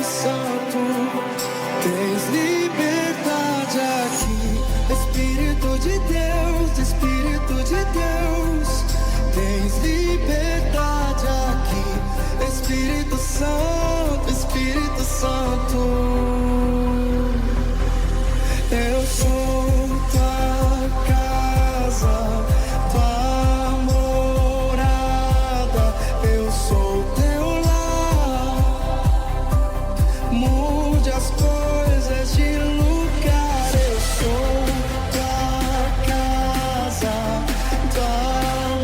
Santo, tens liberdade aqui. Espírito de Deus, Espírito de Deus, tens liberdade aqui. Espírito Santo, Espírito Santo, eu sou tua casa, tua morada, eu sou teu lar. Mude as coisas de lugar, eu sou tua casa, tua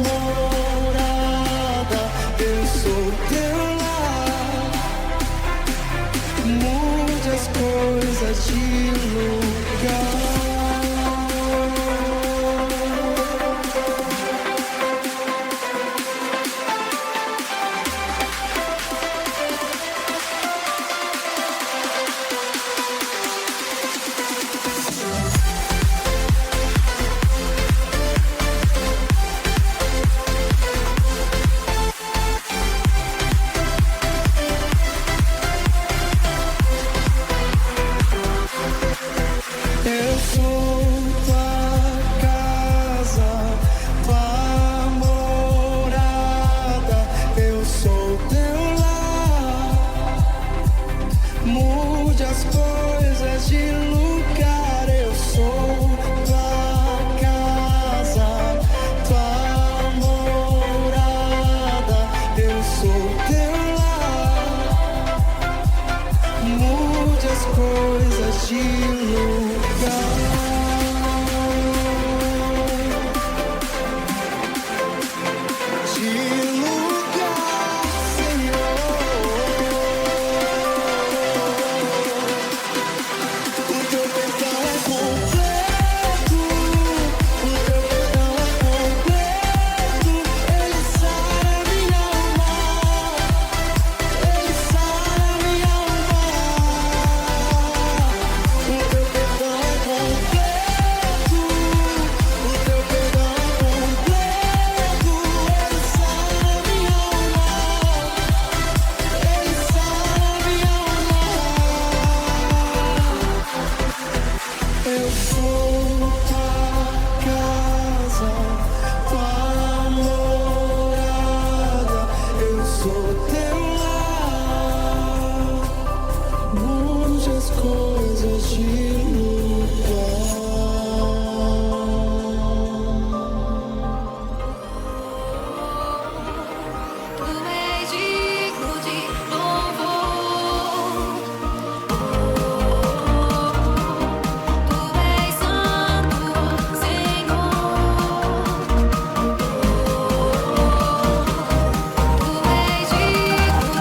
morada, eu sou teu lar. Mude as coisas de lugar. Eu sou tua casa, tua morada, eu sou teu lar. Mude as coisas de lugar, eu sou tua casa, tua morada, eu sou teu lar. Mude as coisas de lugar. Eu sou tua casa, tua morada, eu sou teu lar. Mude as coisas de lugar. Tu és digno de louvor. Tu és santo, Senhor. Tu és digno de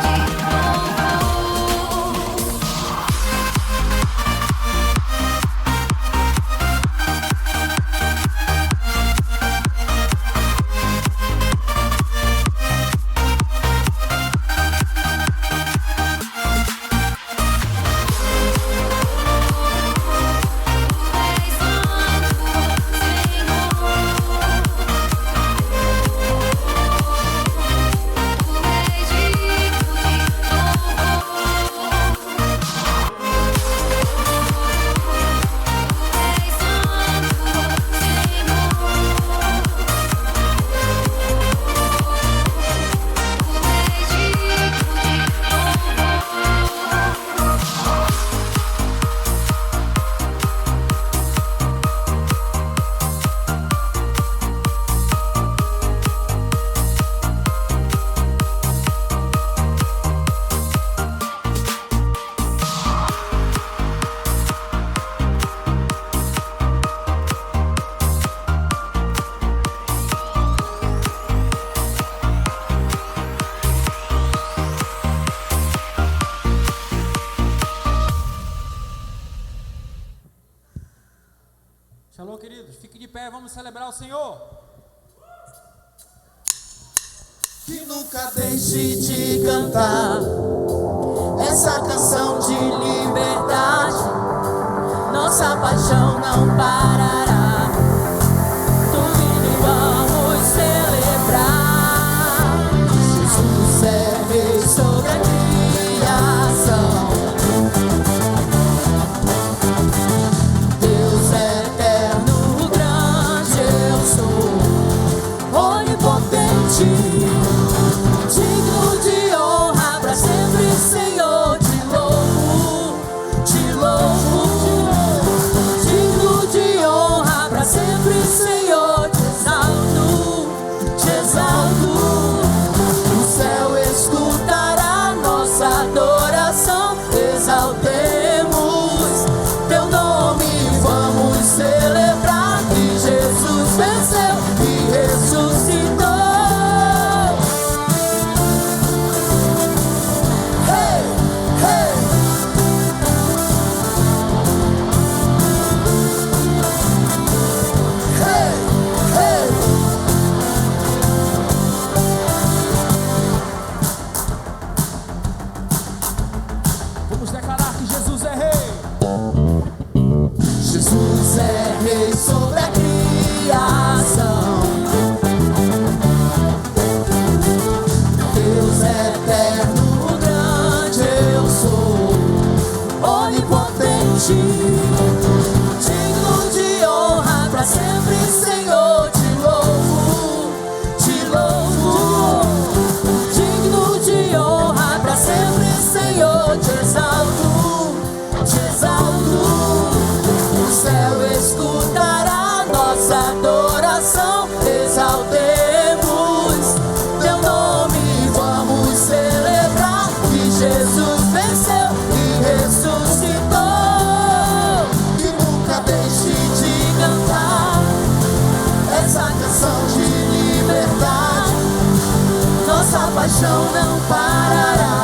Shalom, queridos. Fique de pé, vamos celebrar o Senhor. Que nunca deixe de cantar essa canção de liberdade. Nossa paixão não parará. Domingo vamos celebrar. Jesus é rei sobre a criação. Senhor, te louvo, te louvo. Digno de honra pra sempre, Senhor, te exalto, te exalto. O céu escutará nossa adoração, exaltemos teu nome, vamos celebrar que Jesus venceu e ressuscitou. Hey, hey. Hey, hey. Vamos declarar que Jesus é rei. Jesus é rei sobre a criação. Deus é eterno, grande eu sou, onipotente, digno de honra pra sempre, Senhor, te louvo, te louvo. Digno de honra pra sempre, Senhor, te exalto, te exalto. O céu escutará nossa adoração, exaltemos teu nome, vamos celebrar que Jesus venceu e ressuscitou. Que nunca deixe de cantar essa canção de liberdade, nossa paixão não parará.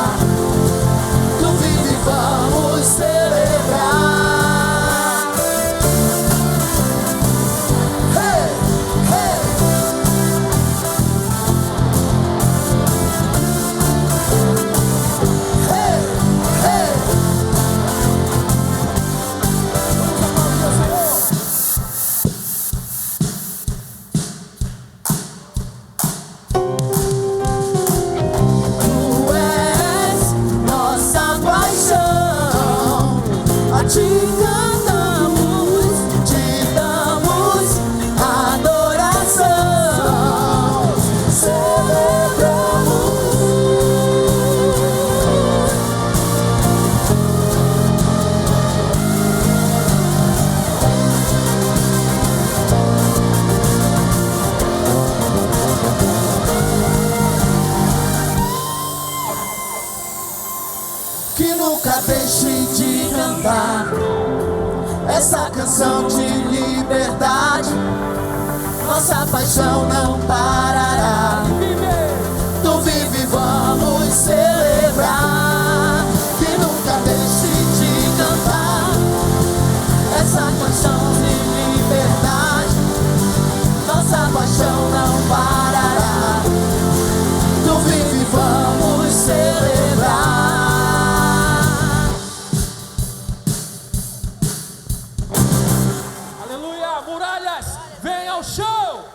Tu vive, vamos celebrar. Hey, hey. Hey, hey. Tu és nossa paixão, a ti cantamos, te damos adoração, celebramos. Que nunca deixe de cantar essa canção de liberdade, nossa paixão não parará. Tu vive, vamos celebrar. Que nunca deixe de cantar essa canção de liberdade, nossa paixão não parará. Tu vive, vamos celebrar. Aleluia, muralhas, vem ao show.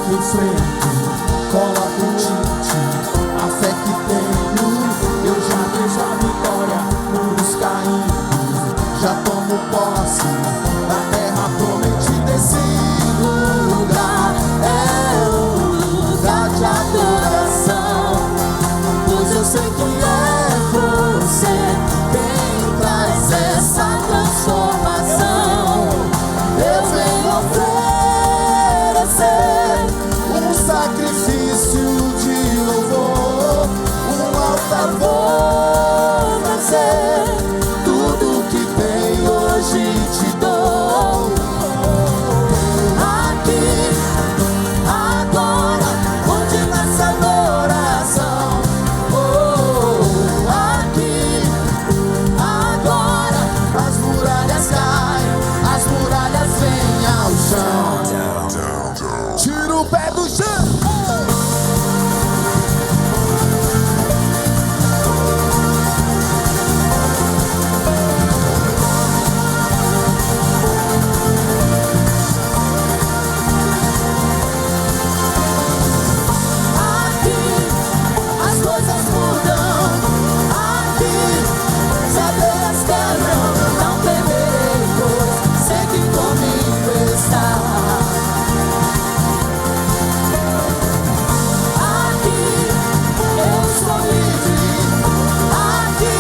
sigo em frente, coloco em ti a fé que tenho. Eu já vejo a vitória, muros caindo, já tomo posse da terra prometida. Esse lugar é um lugar de adoração, pois eu sei que é você quem traz essa transformação. Eu venho oferecer um sacrifício de louvor, um altar vou fazer, tudo que tem hoje te dou. Aqui, agora, onde nasce adoração. Oh, aqui, agora, as muralhas caem, as muralhas vêm ao chão. Tira o pé do chão. Aqui as coisas mudam, aqui as abelhas quebram. Não temerei, pois sei que comigo está. Aqui eu sou livre, aqui,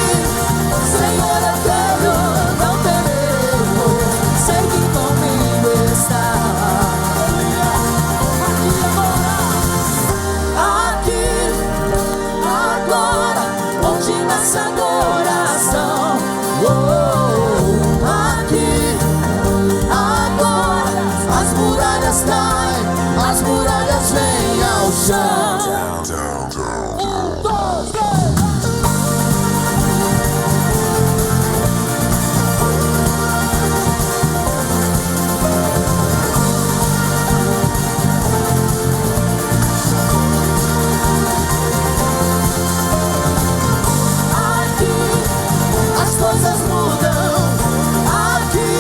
Senhor, eu quero. Não temerei, pois sei que comigo está. Aqui, agora, onde nasce adoração. Oh, aqui, agora, as muralhas caem, as muralhas vêm ao chão. Dois, três. Aqui as coisas mudam, aqui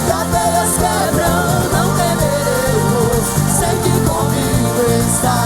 cadeias quebram. Não temerei, pois sei que comigo está.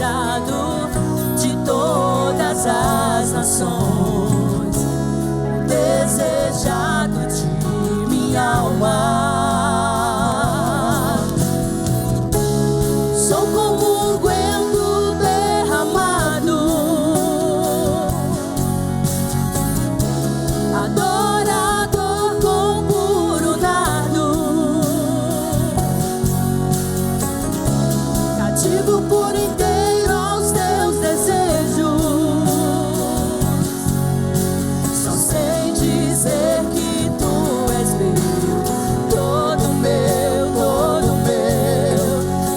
adorado de todas as nações, desejado de minha alma. Sou como unguento derramado, adorador com puro nardo, cativo por inteiro aos teus desejos. Só sei dizer que tu és meu, todo meu, todo meu.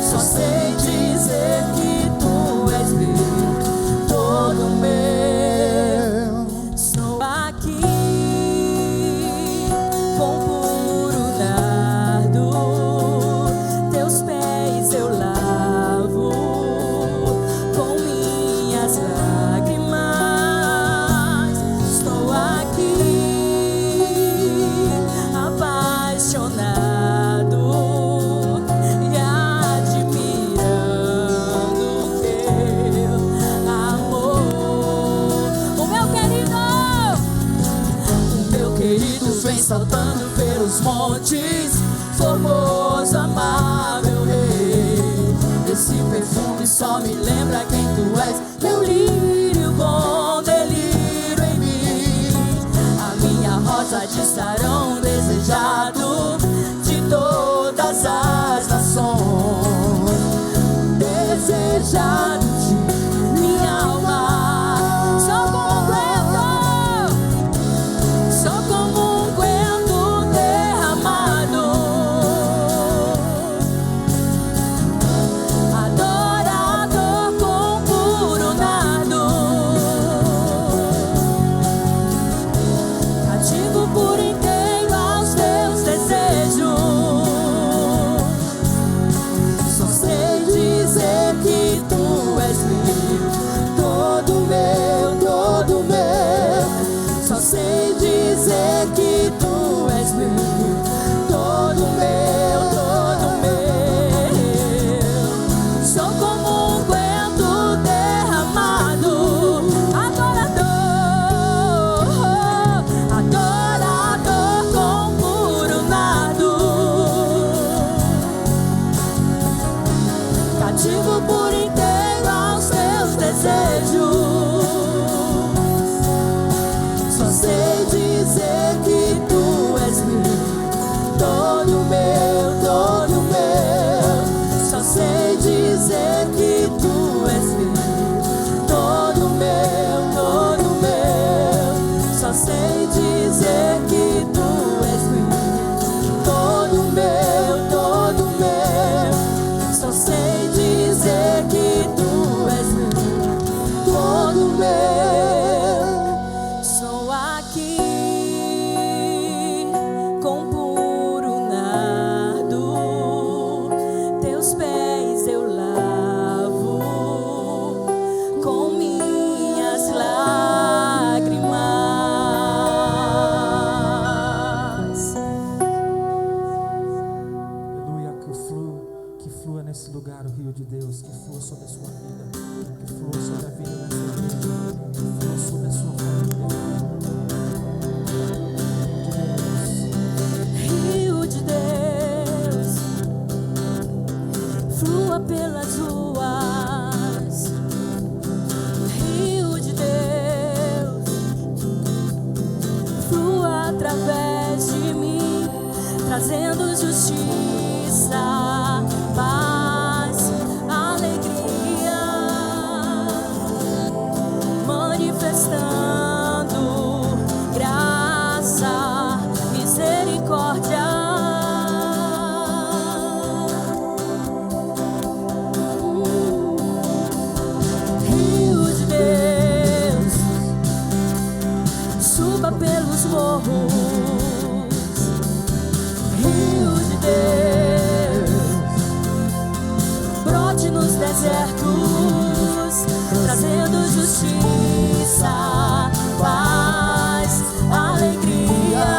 Só sei dizer que tu és meu, todo meu. Sou aqui com puro nardo, teus pés eu lavo com minhas lágrimas. Estou aqui apaixonado e admirando teu amor. O meu querido vem saltando pelos montes, formoso, amável rei. Esse perfume só me lembra quem tu és, meu lírio com delírio em mim. A minha rosa de Sarão, desejado de todas as nações, desejado de minha alma. Sou como unguento derramado, adorador com puro nardo, cativo por inteiro aos teus desejos. Só sei dizer que tu és meu, todo meu, todo meu. Só sei dizer que tu és meu, todo meu, todo meu. Sou como unguento derramado, adorador, adorador com puro nardo, cativo por inteiro aos teus desejos. Só sei dizer que tu és meu, todo meu, todo meu. Só sei dizer que tu és meu, todo meu, todo meu. Só sei dizer que tu és meu, todo meu, todo meu. Só sei dizer que tu és meu, todo meu. Sou aqui com puro nardo, teus pés eu lavo com minhas lágrimas. Aleluia, que flua nesse lugar o rio de Deus, que flua sobre a sua vida, que flua sobre a vida dessa igreja, que flua sobre a sua família. Rio de Deus, flua pelas ruas. Rio de Deus, flua através de mim, trazendo justiça, paz, alegria, manifestando graça, misericórdia. Rio de Deus, suba pelos morros. Rio de Deus, brote nos desertos, trazendo justiça, paz, alegria,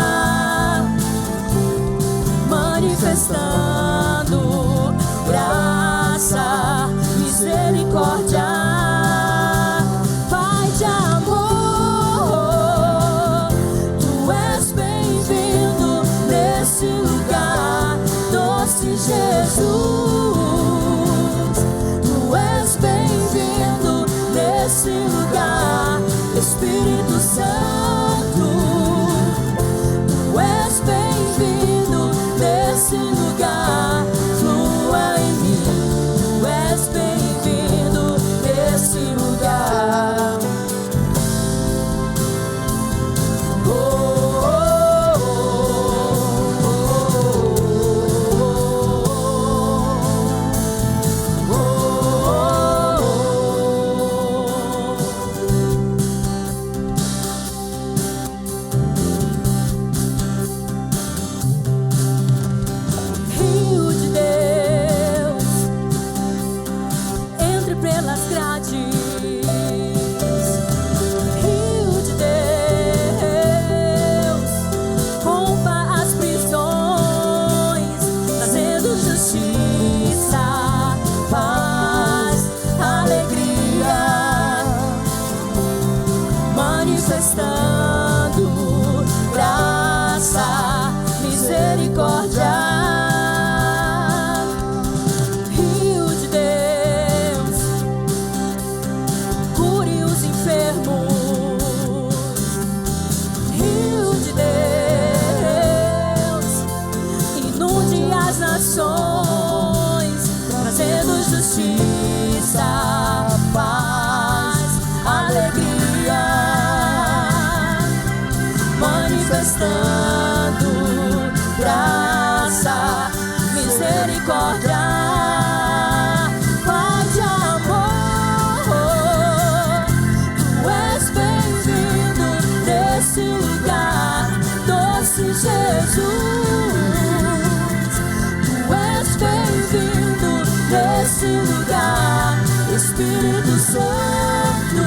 manifestando graça, misericórdia. os enfermos. Rio de Deus, inunde as nações, trazendo justiça, paz, alegria, manifestando graça, misericórdia, Pai de amor. Tu és bem-vindo nesse lugar, doce Jesus. Tu és bem-vindo nesse lugar, Espírito Santo.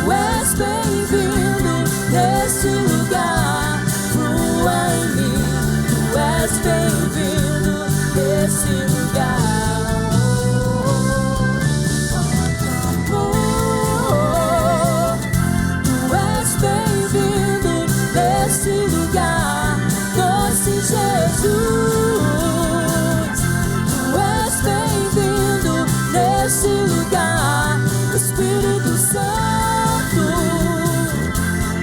Tu és bem-vindo nesse lugar, flua em mim. Tu és bem-vindo nesse lugar. Tu és bem-vindo nesse lugar, doce Jesus. Tu és bem-vindo nesse lugar, Espírito Santo.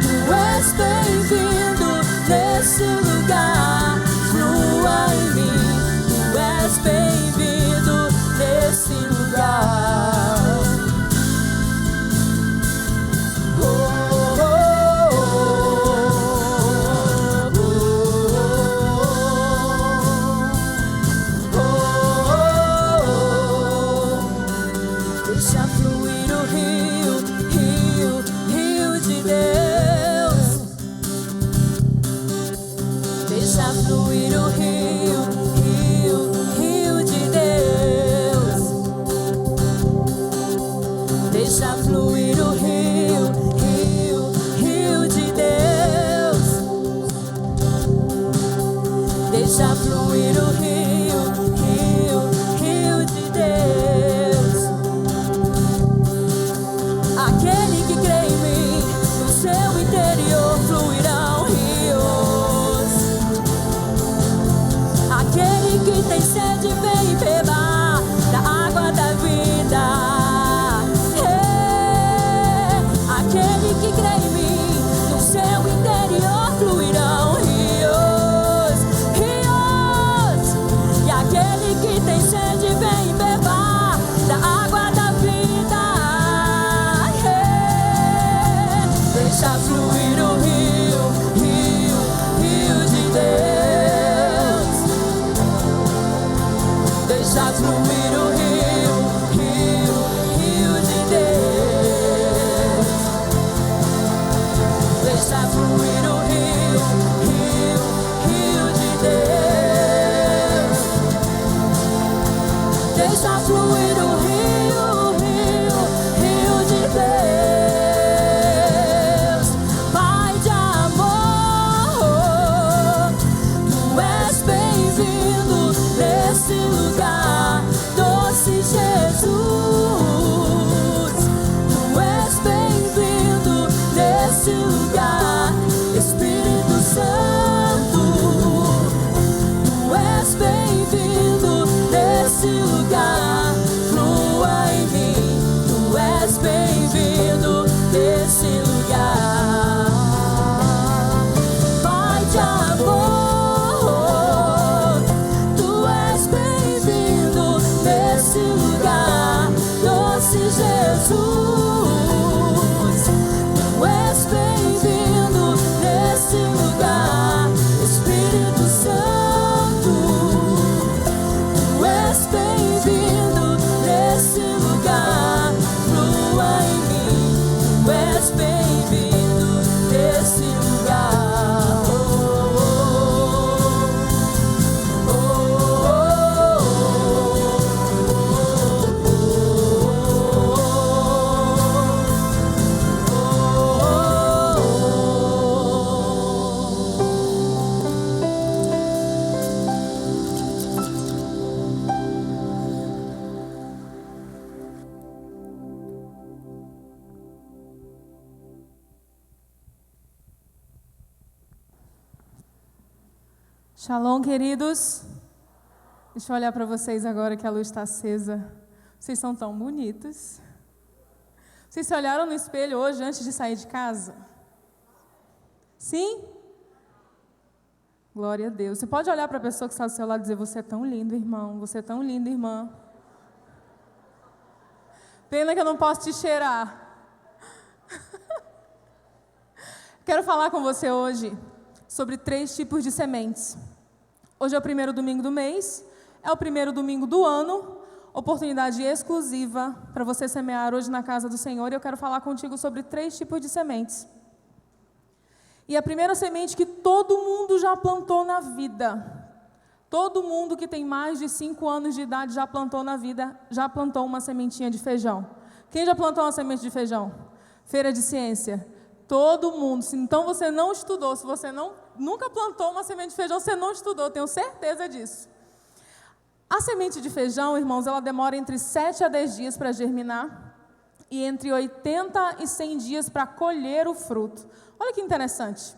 Tu és bem-vindo nesse lugar, flua em mim. Tu és bem-vindo nesse lugar. Oh, oh, oh, oh, oh, oh. Deixa fluir o rio, rio, rio de Deus. Deixa fluir o rio, rio, rio de Deus. Deixa fluir o rio, rio, rio de Deus. Deixa fluir o rio, rio, rio de Deus. Aquele que crê em mim, no seu interior fluirão rios. Aquele que tem sede, vem e beba da água da vida. Aquele que crê em mim, no seu interior fluirão rios, rios. E aquele que tem sede, vem e beba da água da vida. Deixa fluir o rio, rio, rio de Deus. Deixa fluir o rio, rio, rio de Deus. Deixa fluir o rio, rio, rio de Deus. Deixa fluir o rio, rio, rio de Deus. Pai de amor, tu és bem-vindo nesse lugar, doce Jesus. Tu és bem-vindo nesse lugar, Espírito Santo. Tu és bem-vindo nesse lugar, flua em mim. Tu és bem-vindo nesse lugar. Pai de amor, tu és bem-vindo nesse lugar, doce Jesus. Tu és bem-vindo nesse lugar, Espírito Santo. Tu és bem-vindo nesse lugar, flua em mim. Tu és bem-vindo nesse lugar. Oh, oh, oh, Shalom, queridos. Deixa eu olhar para vocês agora que a luz está acesa. Vocês são tão bonitos. Vocês se olharam no espelho hoje antes de sair de casa? Sim? Glória a Deus. Você pode olhar para a pessoa que está do seu lado e dizer: você é tão lindo, irmão. Você é tão linda, irmã. Pena que eu não posso te cheirar. Quero falar com você hoje sobre 3 tipos de sementes. Hoje é o primeiro domingo do mês, é o primeiro domingo do ano, oportunidade exclusiva para você semear hoje na casa do Senhor, e eu quero falar contigo sobre 3 tipos de sementes. E a primeira semente que todo mundo já plantou na vida, todo mundo que tem mais de 5 anos de idade já plantou na vida, já plantou uma sementinha de feijão. Quem já plantou uma semente de feijão? Feira de ciência. Todo mundo. Então você não estudou, se você nunca plantou uma semente de feijão, você não estudou, tenho certeza disso. A semente de feijão, irmãos, ela demora entre 7 a 10 dias para germinar e entre 80 e 100 dias para colher o fruto. Olha que interessante.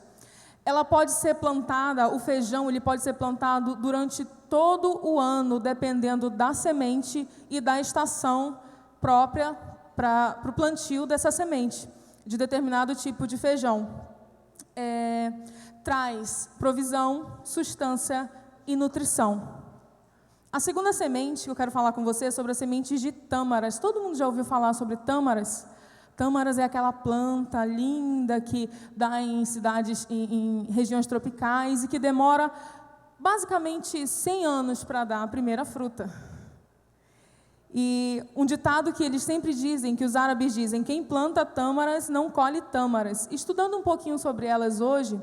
Ela pode ser plantada, o feijão, ele pode ser plantado durante todo o ano, dependendo da semente e da estação própria para o plantio dessa semente, de determinado tipo de feijão. Traz provisão, sustância e nutrição. A segunda semente que eu quero falar com você é sobre as sementes de tâmaras. Todo mundo já ouviu falar sobre tâmaras? Tâmaras é aquela planta linda que dá em cidades, em regiões tropicais e que demora basicamente 100 anos para dar a primeira fruta. E um ditado que eles sempre dizem, que os árabes dizem: quem planta tâmaras não colhe tâmaras. Estudando um pouquinho sobre elas hoje,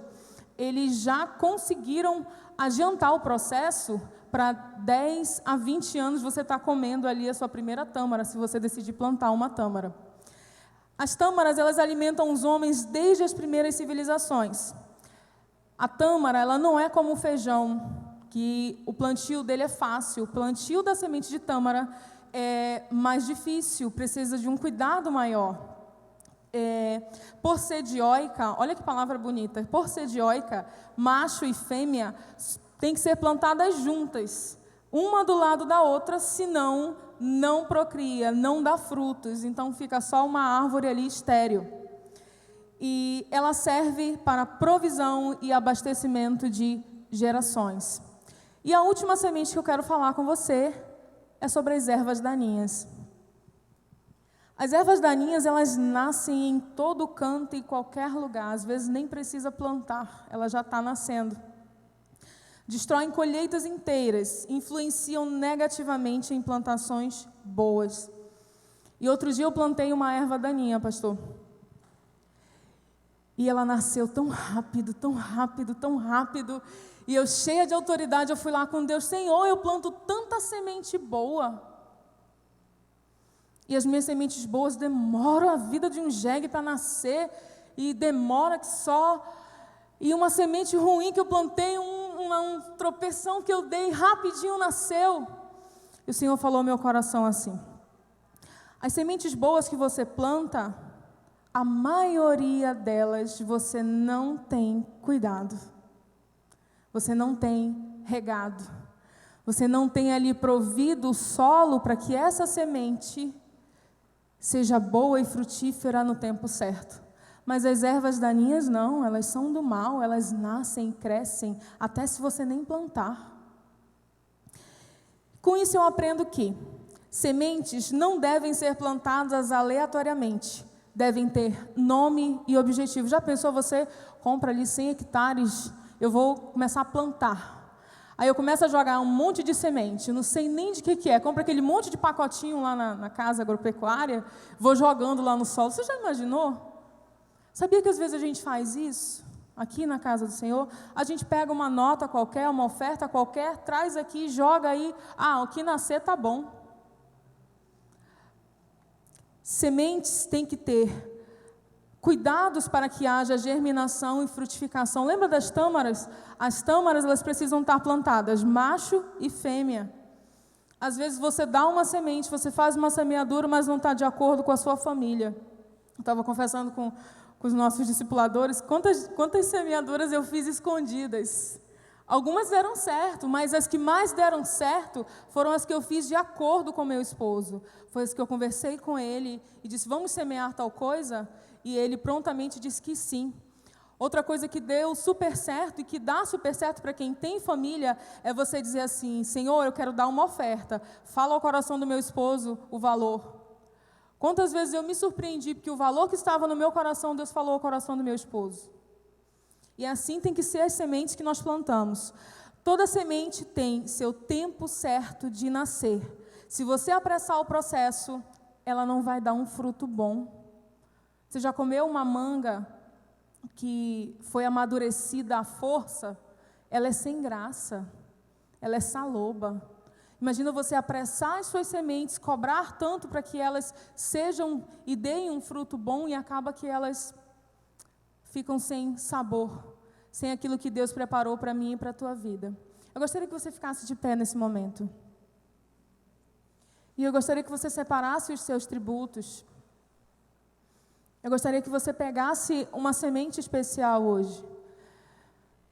eles já conseguiram adiantar o processo. Para 10 a 20 anos você está comendo ali a sua primeira tâmara, se você decidir plantar uma tâmara. As tâmaras, elas alimentam os homens desde as primeiras civilizações. A tâmara, ela não é como o feijão, que o plantio dele é fácil. O plantio da semente de tâmara é mais difícil, precisa de um cuidado maior. Por ser dioica, olha que palavra bonita, por ser dioica, macho e fêmea têm que ser plantadas juntas, uma do lado da outra, senão não procria, não dá frutos, então fica só uma árvore ali estéril. E ela serve para provisão e abastecimento de gerações. E a última semente que eu quero falar com você é sobre as ervas daninhas. As ervas daninhas, elas nascem em todo canto e qualquer lugar, às vezes nem precisa plantar, ela já está nascendo. Destroem colheitas inteiras, influenciam negativamente em plantações boas. E outro dia eu plantei uma erva daninha, pastor. E ela nasceu tão rápido, tão rápido, tão rápido. E eu, cheia de autoridade, eu fui lá com Deus: Senhor, eu planto tanta semente boa. E as minhas sementes boas demoram a vida de um jegue para nascer. E demora que só... E uma semente ruim que eu plantei, um tropeção que eu dei, rapidinho nasceu. E o Senhor falou ao meu coração assim: as sementes boas que você planta, a maioria delas você não tem cuidado. Você não tem regado. Você não tem ali provido o solo para que essa semente seja boa e frutífera no tempo certo. Mas as ervas daninhas não, elas são do mal, elas nascem e crescem, até se você nem plantar. Com isso eu aprendo que sementes não devem ser plantadas aleatoriamente, devem ter nome e objetivo. Já pensou, você compra ali 100 hectares, eu vou começar a plantar. Aí eu começo a jogar um monte de semente, não sei nem de que é, compro aquele monte de pacotinho lá na casa agropecuária, vou jogando lá no solo. Você já imaginou? Sabia que às vezes a gente faz isso? Aqui na casa do Senhor, a gente pega uma nota qualquer, uma oferta qualquer, traz aqui, joga aí, o que nascer tá bom. Sementes têm que ter cuidados para que haja germinação e frutificação. Lembra das tâmaras? As tâmaras, elas precisam estar plantadas, macho e fêmea. Às vezes você dá uma semente, você faz uma semeadura, mas não está de acordo com a sua família. Eu estava confessando com os nossos discipuladores, quantas semeaduras eu fiz escondidas. Algumas deram certo, mas as que mais deram certo foram as que eu fiz de acordo com meu esposo. Foi as que eu conversei com ele e disse, vamos semear tal coisa? E ele prontamente disse que sim. Outra coisa que deu super certo e que dá super certo para quem tem família é você dizer assim, Senhor, eu quero dar uma oferta. Fala ao coração do meu esposo o valor. Quantas vezes eu me surpreendi porque o valor que estava no meu coração, Deus falou ao coração do meu esposo. E assim tem que ser as sementes que nós plantamos. Toda semente tem seu tempo certo de nascer. Se você apressar o processo, ela não vai dar um fruto bom. Você já comeu uma manga que foi amadurecida à força? Ela é sem graça, ela é saloba. Imagina você apressar as suas sementes, cobrar tanto para que elas sejam e deem um fruto bom e acaba que elas ficam sem sabor, sem aquilo que Deus preparou para mim e para a tua vida. Eu gostaria que você ficasse de pé nesse momento. E eu gostaria que você separasse os seus tributos. Eu gostaria que você pegasse uma semente especial hoje.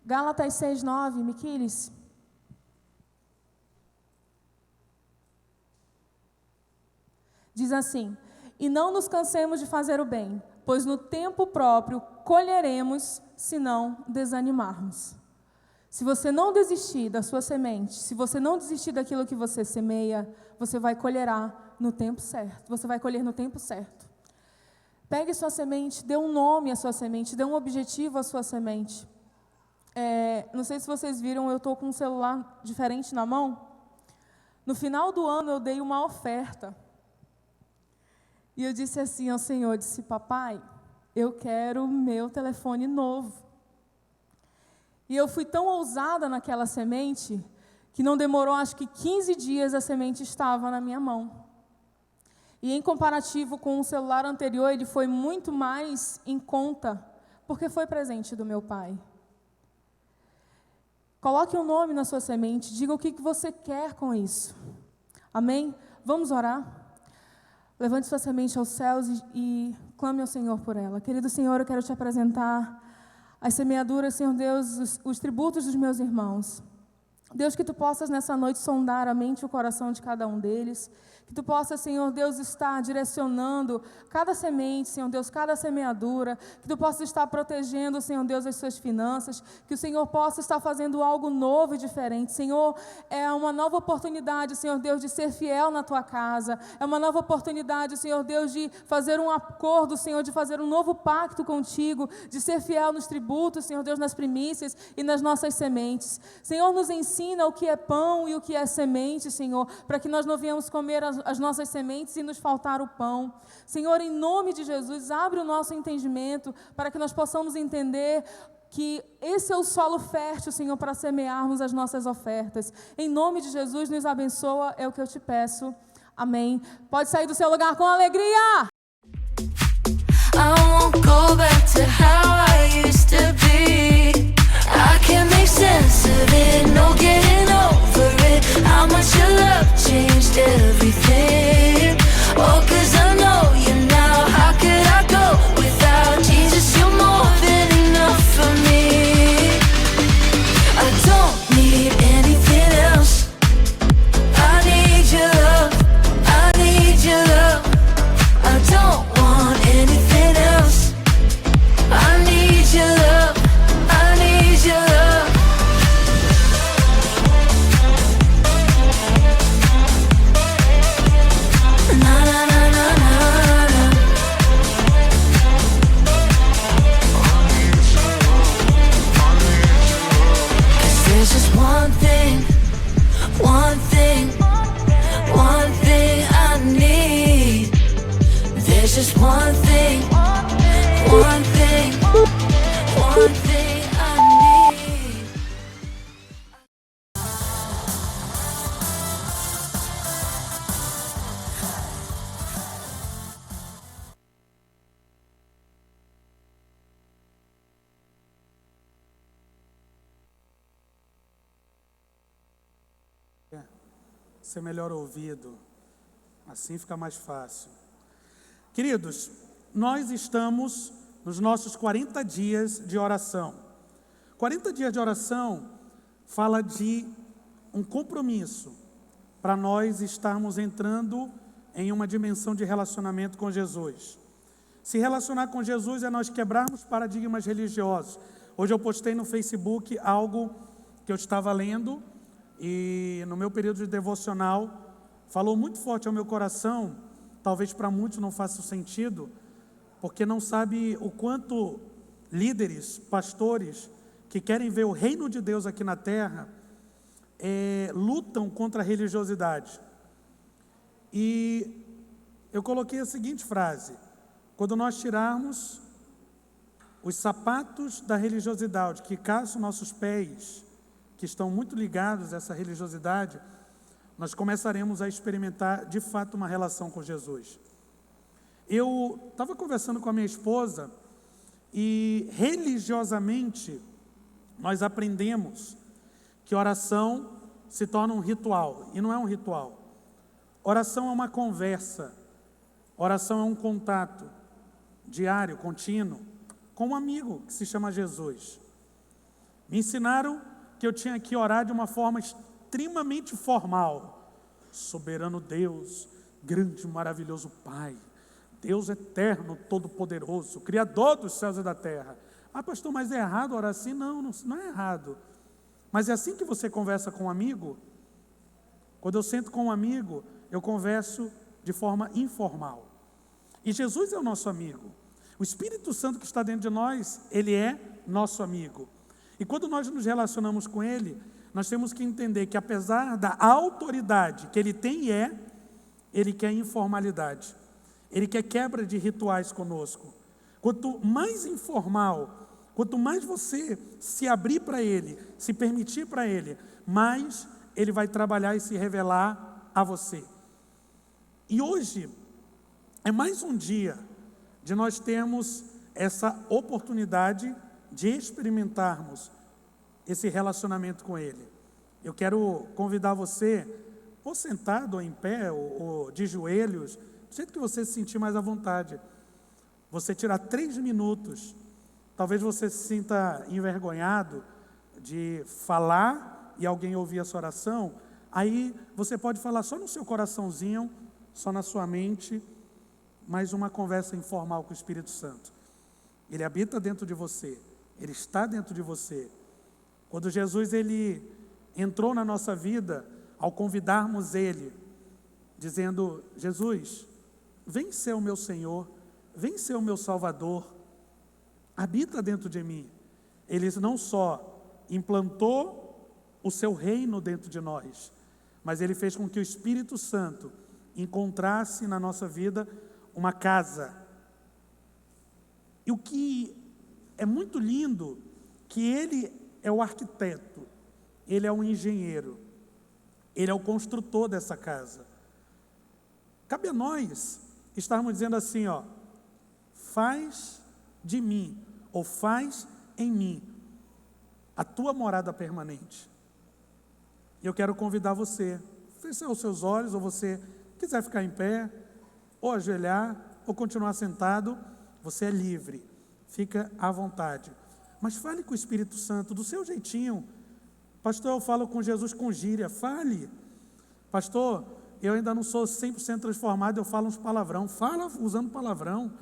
Gálatas 6:9, Miquiles. Diz assim, e não nos cansemos de fazer o bem, pois no tempo próprio colheremos, se não desanimarmos. Se você não desistir da sua semente, se você não desistir daquilo que você semeia, você vai colher no tempo certo. Você vai colher no tempo certo. Pegue sua semente, dê um nome à sua semente, dê um objetivo à sua semente. Não sei se vocês viram, eu estou com um celular diferente na mão. No final do ano eu dei uma oferta. E eu disse assim ao Senhor, disse, papai, eu quero o meu telefone novo. E eu fui tão ousada naquela semente, que não demorou acho que 15 dias a semente estava na minha mão. E em comparativo com o celular anterior, ele foi muito mais em conta, porque foi presente do meu pai. Coloque um nome na sua semente, diga o que você quer com isso. Amém? Vamos orar? Levante sua semente aos céus e clame ao Senhor por ela. Querido Senhor, eu quero te apresentar as semeaduras, Senhor Deus, os tributos dos meus irmãos. Deus, que Tu possas nessa noite sondar a mente e o coração de cada um deles. Que Tu possas, Senhor Deus, estar direcionando cada semente, Senhor Deus, cada semeadura. Que Tu possas estar protegendo, Senhor Deus, as suas finanças. Que o Senhor possa estar fazendo algo novo e diferente. Senhor, é uma nova oportunidade, Senhor Deus, de ser fiel na Tua casa. É uma nova oportunidade, Senhor Deus, de fazer um acordo, Senhor, de fazer um novo pacto contigo. De ser fiel nos tributos, Senhor Deus, nas primícias e nas nossas sementes. Senhor, nos ensina o que é pão e o que é semente, Senhor, para que nós não venhamos comer as nossas sementes e nos faltar o pão. Senhor, em nome de Jesus, abre o nosso entendimento para que nós possamos entender que esse é o solo fértil, Senhor, para semearmos as nossas ofertas. Em nome de Jesus, nos abençoa, é o que eu te peço. Amém. Pode sair do seu lugar com alegria! I won't go back to how I used to be. I can't make sense of it, no getting over it. How much your love changed everything. Oh, 'cause I know you now. How could I go without Jesus? You're more than enough for me. I don't need anything else. I need your love. I need your love. I don't want anything else. I need your love. I need your love. Na na na na na na. 'Cause there's just one thing I need. There's just one thing I need. Ser melhor ouvido, assim fica mais fácil. Queridos, nós estamos nos nossos 40 dias de oração. 40 dias de oração fala de um compromisso para nós estarmos entrando em uma dimensão de relacionamento com Jesus. Se relacionar com Jesus é nós quebrarmos paradigmas religiosos. Hoje eu postei no Facebook algo que eu estava lendo e no meu período de devocional falou muito forte ao meu coração. Talvez para muitos não faça sentido, porque não sabe o quanto líderes, pastores que querem ver o reino de Deus aqui na terra lutam contra a religiosidade. E eu coloquei a seguinte frase: quando nós tirarmos os sapatos da religiosidade que calçam nossos pés, que estão muito ligados a essa religiosidade, nós começaremos a experimentar de fato uma relação com Jesus. Eu estava conversando com a minha esposa e religiosamente nós aprendemos que oração se torna um ritual, e não é um ritual. Oração é uma conversa, oração é um contato diário, contínuo, com um amigo que se chama Jesus. Me ensinaram que eu tinha que orar de uma forma extremamente formal. Soberano Deus, grande e maravilhoso Pai, Deus eterno, todo-poderoso, Criador dos céus e da terra. Ah, pastor, mas é errado orar assim? Não é errado. Mas é assim que você conversa com um amigo? Quando eu sento com um amigo, eu converso de forma informal. E Jesus é o nosso amigo. O Espírito Santo que está dentro de nós, Ele é nosso amigo. E quando nós nos relacionamos com Ele, nós temos que entender que apesar da autoridade que Ele tem Ele quer informalidade. Ele quer quebra de rituais conosco. Quanto mais informal, quanto mais você se abrir para Ele, se permitir para Ele, mais Ele vai trabalhar e se revelar a você. E hoje é mais um dia de nós termos essa oportunidade de experimentarmos esse relacionamento com Ele. Eu quero convidar você, ou sentado, ou em pé, ou de joelhos, do jeito que você se sentir mais à vontade, você tirar 3 minutos. Talvez você se sinta envergonhado de falar e alguém ouvir a sua oração. Aí você pode falar só no seu coraçãozinho, só na sua mente, mas uma conversa informal com o Espírito Santo. Ele habita dentro de você, Ele está dentro de você. Quando Jesus ele entrou na nossa vida, ao convidarmos Ele, dizendo: Jesus, vem ser o meu Senhor, vem ser o meu Salvador, habita dentro de mim. Ele não só implantou o seu reino dentro de nós, mas Ele fez com que o Espírito Santo encontrasse na nossa vida uma casa. E o que é muito lindo, que Ele é o arquiteto, Ele é o engenheiro, Ele é o construtor dessa casa. Cabe a nós estarmos dizendo assim, faz de mim, ou faz em mim, a tua morada permanente. E eu quero convidar você, fechar os seus olhos, ou você quiser ficar em pé, ou ajoelhar, ou continuar sentado, você é livre, fica à vontade. Mas fale com o Espírito Santo do seu jeitinho. Pastor, eu falo com Jesus com gíria. Fale. Pastor, eu ainda não sou 100% transformado, eu falo uns palavrão. Fala usando palavrão.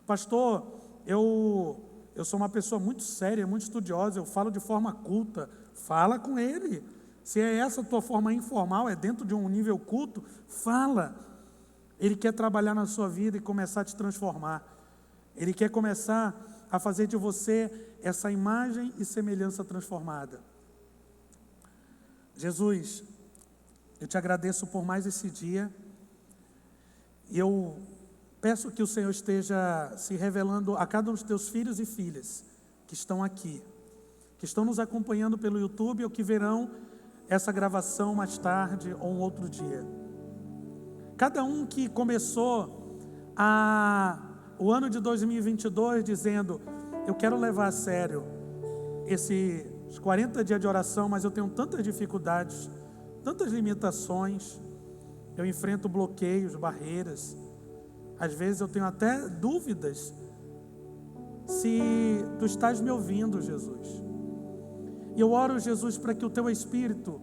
Pastor, eu sou uma pessoa muito séria, muito estudiosa, eu falo de forma culta. Fala com Ele. Se é essa a tua forma informal, é dentro de um nível culto, fala. Ele quer trabalhar na sua vida e começar a te transformar. Ele quer começar a fazer de você essa imagem e semelhança transformada. Jesus, eu te agradeço por mais esse dia. E eu peço que o Senhor esteja se revelando a cada um dos teus filhos e filhas que estão aqui, que estão nos acompanhando pelo YouTube ou que verão essa gravação mais tarde ou um outro dia. Cada um que começou o ano de 2022 dizendo: eu quero levar a sério esses 40 dias de oração, mas eu tenho tantas dificuldades, tantas limitações, eu enfrento bloqueios, barreiras, às vezes eu tenho até dúvidas se tu estás me ouvindo, Jesus. E eu oro, Jesus, para que o Teu Espírito,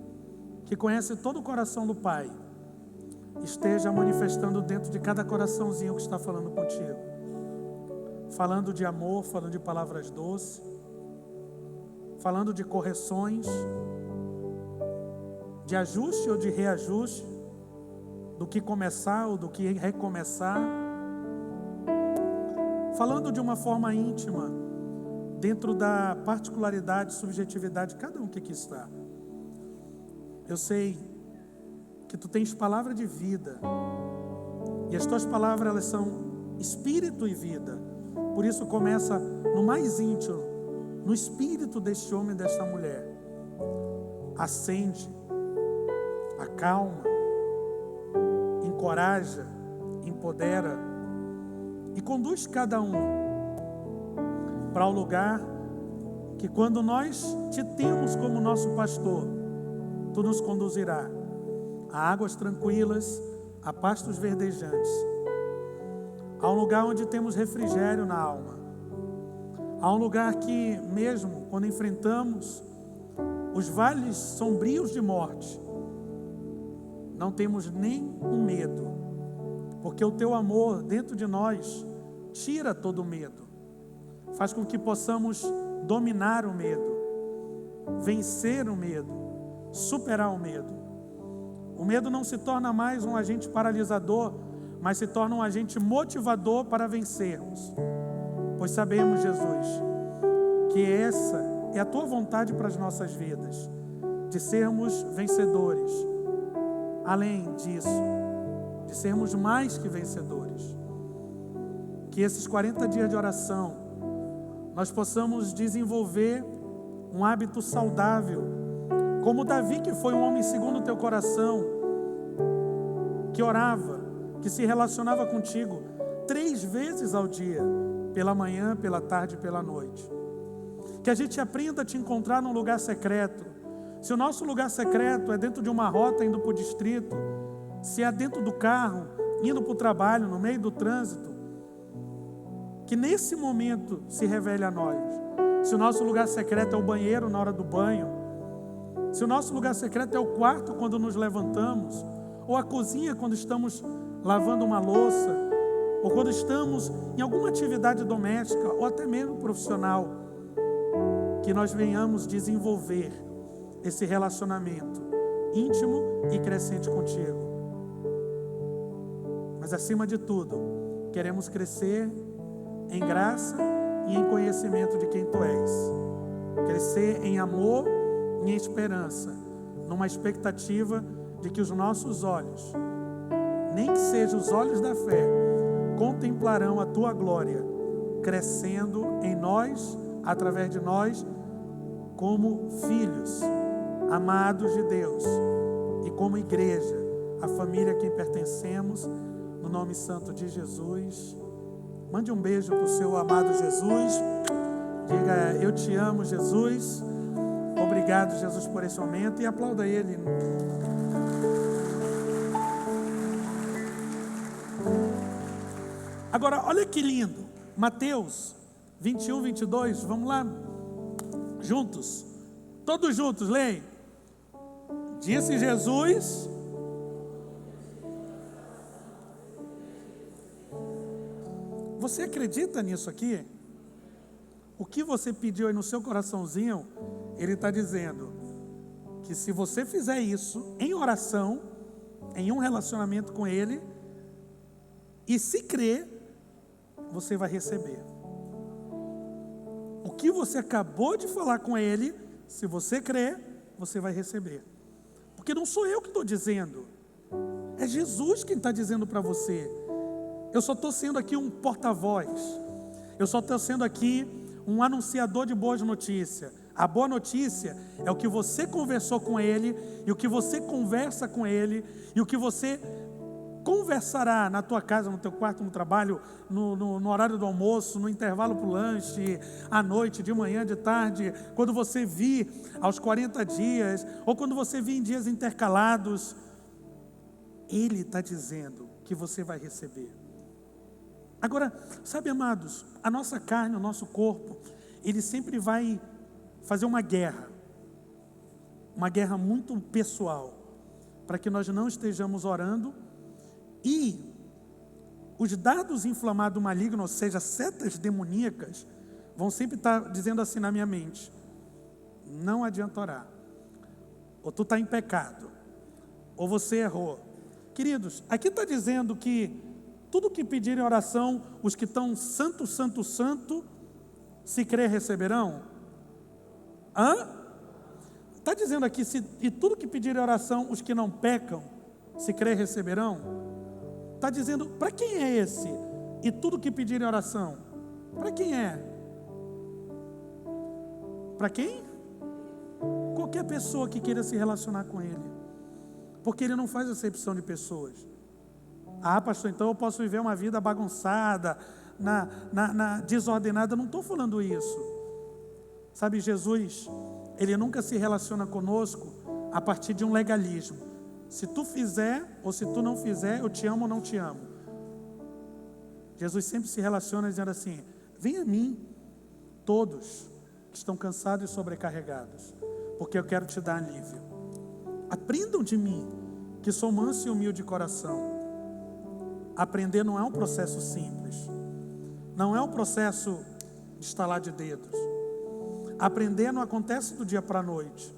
que conhece todo o coração do Pai, esteja manifestando dentro de cada coraçãozinho que está falando contigo. Falando de amor, falando de palavras doces, falando de correções, de ajuste ou de reajuste, do que começar ou do que recomeçar. Falando de uma forma íntima, dentro da particularidade, subjetividade de cada um que aqui está. Eu sei que Tu tens palavra de vida, e as Tuas palavras, elas são espírito e vida. Por isso começa no mais íntimo, no espírito deste homem e desta mulher. Acende, acalma, encoraja, empodera e conduz cada um para o lugar que, quando nós Te temos como nosso pastor, Tu nos conduzirá a águas tranquilas, a pastos verdejantes, a um lugar onde temos refrigério na alma, a um lugar que, mesmo quando enfrentamos os vales sombrios de morte, não temos nem um medo, porque o Teu amor dentro de nós tira todo o medo, faz com que possamos dominar o medo, vencer o medo, superar o medo. O medo não se torna mais um agente paralisador, mas se torna um agente motivador para vencermos. Pois sabemos, Jesus, que essa é a Tua vontade para as nossas vidas, de sermos vencedores. Além disso, de sermos mais que vencedores. Que esses 40 dias de oração, nós possamos desenvolver um hábito saudável, como Davi, que foi um homem segundo o Teu coração, que orava, que se relacionava contigo 3 vezes ao dia, pela manhã, pela tarde e pela noite. Que a gente aprenda a Te encontrar num lugar secreto. Se o nosso lugar secreto é dentro de uma rota indo para o distrito, se é dentro do carro, indo para o trabalho, no meio do trânsito, que nesse momento se revele a nós. Se o nosso lugar secreto é o banheiro na hora do banho, se o nosso lugar secreto é o quarto quando nos levantamos, ou a cozinha quando estamos lavando uma louça, ou quando estamos em alguma atividade doméstica, ou até mesmo profissional, que nós venhamos desenvolver esse relacionamento íntimo e crescente contigo. Mas acima de tudo, queremos crescer em graça e em conhecimento de quem Tu és. Crescer em amor e em esperança, numa expectativa de que os nossos olhos, nem que sejam os olhos da fé, contemplarão a Tua glória, crescendo em nós, através de nós, como filhos amados de Deus e como igreja, a família a quem pertencemos, no nome santo de Jesus. Mande um beijo para o seu amado Jesus. Diga: eu te amo, Jesus. Obrigado, Jesus, por esse momento, e aplauda Ele. Agora, olha que lindo. Mateus 21, 22, vamos lá? Juntos. Todos juntos, leem. Disse Jesus: você acredita nisso aqui? O que você pediu aí no seu coraçãozinho, Ele está dizendo que se você fizer isso em oração, em um relacionamento com Ele, e se crer, você vai receber. O que você acabou de falar com Ele, se você crer, você vai receber. Porque não sou eu que estou dizendo, é Jesus quem está dizendo para você. Eu só estou sendo aqui um porta-voz, eu só estou sendo aqui um anunciador de boas notícias. A boa notícia é o que você conversou com Ele, e o que você conversa com Ele, e o que você conversará na tua casa, no teu quarto, no trabalho, no horário do almoço, no intervalo para o lanche, à noite, de manhã, de tarde, quando você vir aos 40 dias, ou quando você vir em dias intercalados. Ele está dizendo que você vai receber. Agora, sabe, amados, a nossa carne, o nosso corpo, ele sempre vai fazer uma guerra. uma guerra muito pessoal, para que nós não estejamos orando e os dardos inflamados malignos, ou seja, setas demoníacas, vão sempre estar dizendo assim na minha mente: não adianta orar, ou tu está em pecado, ou você errou. Queridos, aqui está dizendo que tudo que pedirem oração, os que estão santo, santo, santo, se crer receberão? Está dizendo aqui, e tudo que pedirem oração, os que não pecam, se crer receberão? Está dizendo, para quem é esse? E tudo que pedirem oração, para quem é? Para quem? Qualquer pessoa que queira se relacionar com Ele, porque Ele não faz acepção de pessoas. Pastor, então eu posso viver uma vida bagunçada, desordenada. Não estou falando isso. Sabe, Jesus, Ele nunca se relaciona conosco a partir de um legalismo. Se tu fizer ou se tu não fizer, eu te amo ou não te amo. Jesus sempre se relaciona dizendo assim: vem a mim, todos que estão cansados e sobrecarregados, porque eu quero te dar alívio. Aprendam de mim, que sou manso e humilde de coração. Aprender não é um processo simples, não é um processo de estalar de dedos. Aprender não acontece do dia para a noite.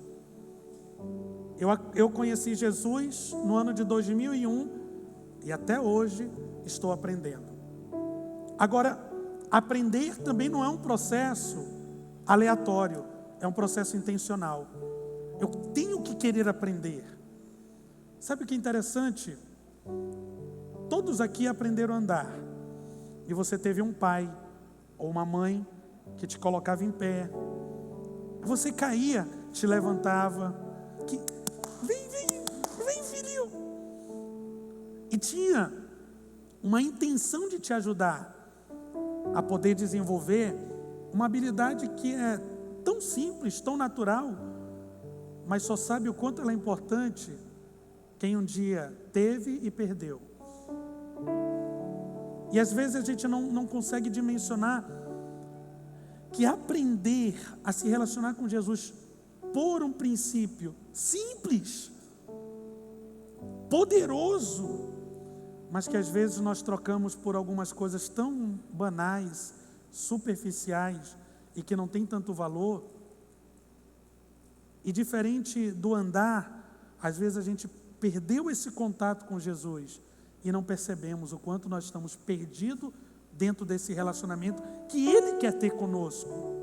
Eu conheci Jesus no ano de 2001 e até hoje estou aprendendo. Agora, aprender também não é um processo aleatório, é um processo intencional. Eu tenho que querer aprender. Sabe o que é interessante? Todos aqui aprenderam a andar. E você teve um pai ou uma mãe que te colocava em pé. Você caía, te levantava. Vem, filhinho. E tinha uma intenção de te ajudar a poder desenvolver uma habilidade que é tão simples, tão natural, mas só sabe o quanto ela é importante quem um dia teve e perdeu. E às vezes a gente não consegue dimensionar que aprender a se relacionar com Jesus por um princípio simples, poderoso, mas que às vezes nós trocamos por algumas coisas tão banais, superficiais e que não tem tanto valor. E diferente do andar, às vezes a gente perdeu esse contato com Jesus e não percebemos o quanto nós estamos perdidos dentro desse relacionamento que Ele quer ter conosco.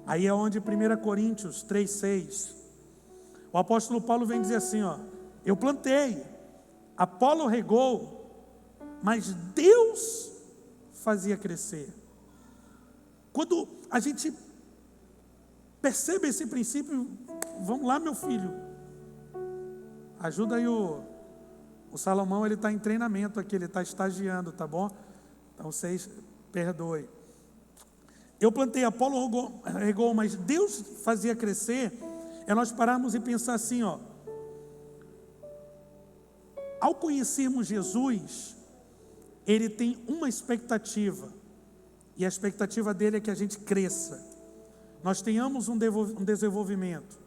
Aí é onde 1 Coríntios 3,6, o apóstolo Paulo vem dizer assim, eu plantei, Apolo regou, mas Deus fazia crescer. Quando a gente percebe esse princípio, vamos lá, meu filho, ajuda aí o Salomão, ele está em treinamento aqui, ele está estagiando, tá bom? Então vocês perdoem. Eu plantei, Apolo regou, mas Deus fazia crescer. É nós pararmos e pensar assim, ao conhecermos Jesus, Ele tem uma expectativa, e a expectativa dele é que a gente cresça, nós tenhamos um desenvolvimento.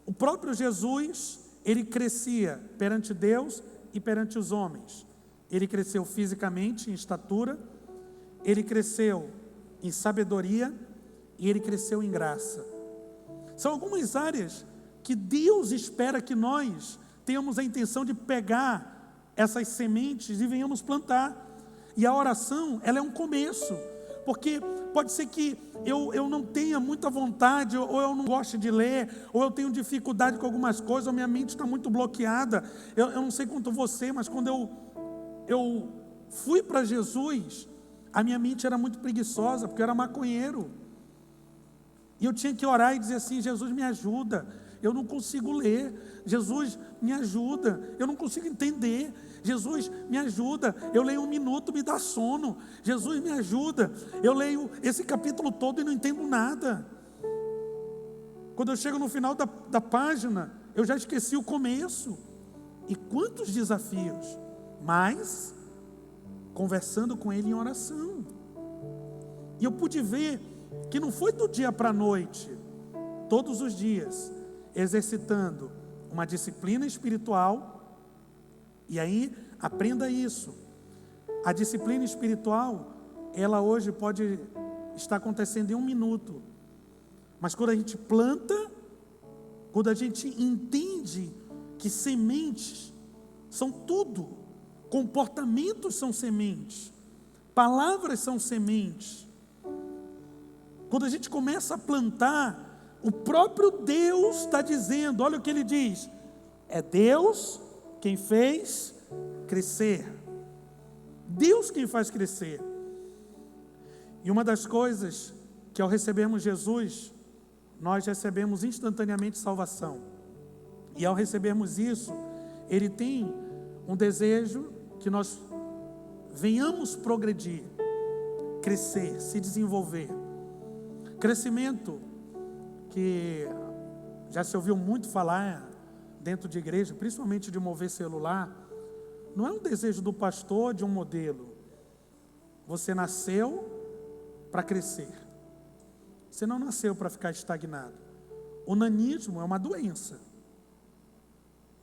O próprio Jesus, Ele crescia perante Deus e perante os homens. Ele cresceu fisicamente, em estatura, Ele cresceu em sabedoria e Ele cresceu em graça. São algumas áreas que Deus espera que nós tenhamos a intenção de pegar essas sementes e venhamos plantar. E a oração, ela é um começo, porque pode ser que eu não tenha muita vontade, ou eu não goste de ler, ou eu tenho dificuldade com algumas coisas, ou minha mente está muito bloqueada. Eu não sei quanto você, mas quando eu fui para Jesus, a minha mente era muito preguiçosa, porque eu era maconheiro. E eu tinha que orar e dizer assim, Jesus me ajuda, eu não consigo ler. Jesus me ajuda, eu não consigo entender. Jesus me ajuda, eu leio 1 minuto, me dá sono. Jesus me ajuda, eu leio esse capítulo todo e não entendo nada. Quando eu chego no final da página, eu já esqueci o começo. E quantos desafios, mas conversando com Ele em oração. E eu pude ver que não foi do dia para a noite, todos os dias, exercitando uma disciplina espiritual. E aí, aprenda isso. A disciplina espiritual, ela hoje pode estar acontecendo em 1 minuto. Mas quando a gente planta, quando a gente entende que sementes são tudo, comportamentos são sementes, palavras são sementes. Quando a gente começa a plantar, o próprio Deus está dizendo, olha o que ele diz: é Deus quem fez crescer. Deus quem faz crescer. E uma das coisas que ao recebermos Jesus, nós recebemos instantaneamente salvação. E ao recebermos isso, Ele tem um desejo que nós venhamos progredir, crescer, se desenvolver. Crescimento que já se ouviu muito falar dentro de igreja, principalmente de mover celular, não é um desejo do pastor de um modelo. Você nasceu para crescer. Você não nasceu para ficar estagnado. O nanismo é uma doença.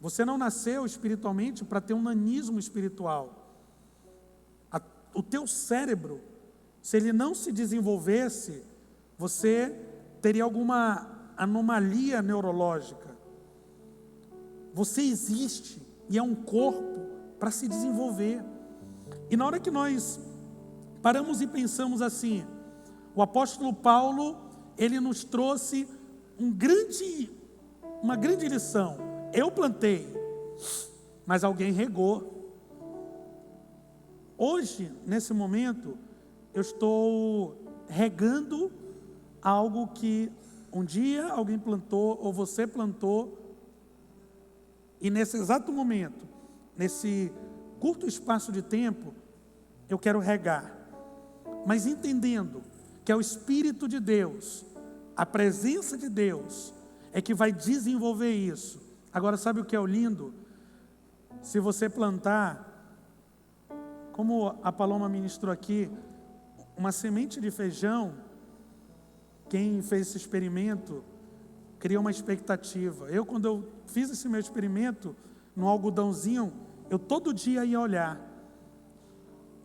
Você não nasceu espiritualmente para ter um nanismo espiritual. O teu cérebro, se ele não se desenvolvesse, você teria alguma anomalia neurológica. Você existe e é um corpo para se desenvolver. E na hora que nós paramos e pensamos assim, o apóstolo Paulo, ele nos trouxe uma grande lição. Eu plantei, mas alguém regou. Hoje, nesse momento, eu estou regando algo que um dia alguém plantou, ou você plantou, e nesse exato momento, nesse curto espaço de tempo, eu quero regar. Mas entendendo que é o Espírito de Deus, a presença de Deus, é que vai desenvolver isso. Agora, sabe o que é o lindo? Se você plantar, como a Paloma ministrou aqui, uma semente de feijão, quem fez esse experimento cria uma expectativa. Quando eu fiz esse meu experimento, no algodãozinho, eu todo dia ia olhar.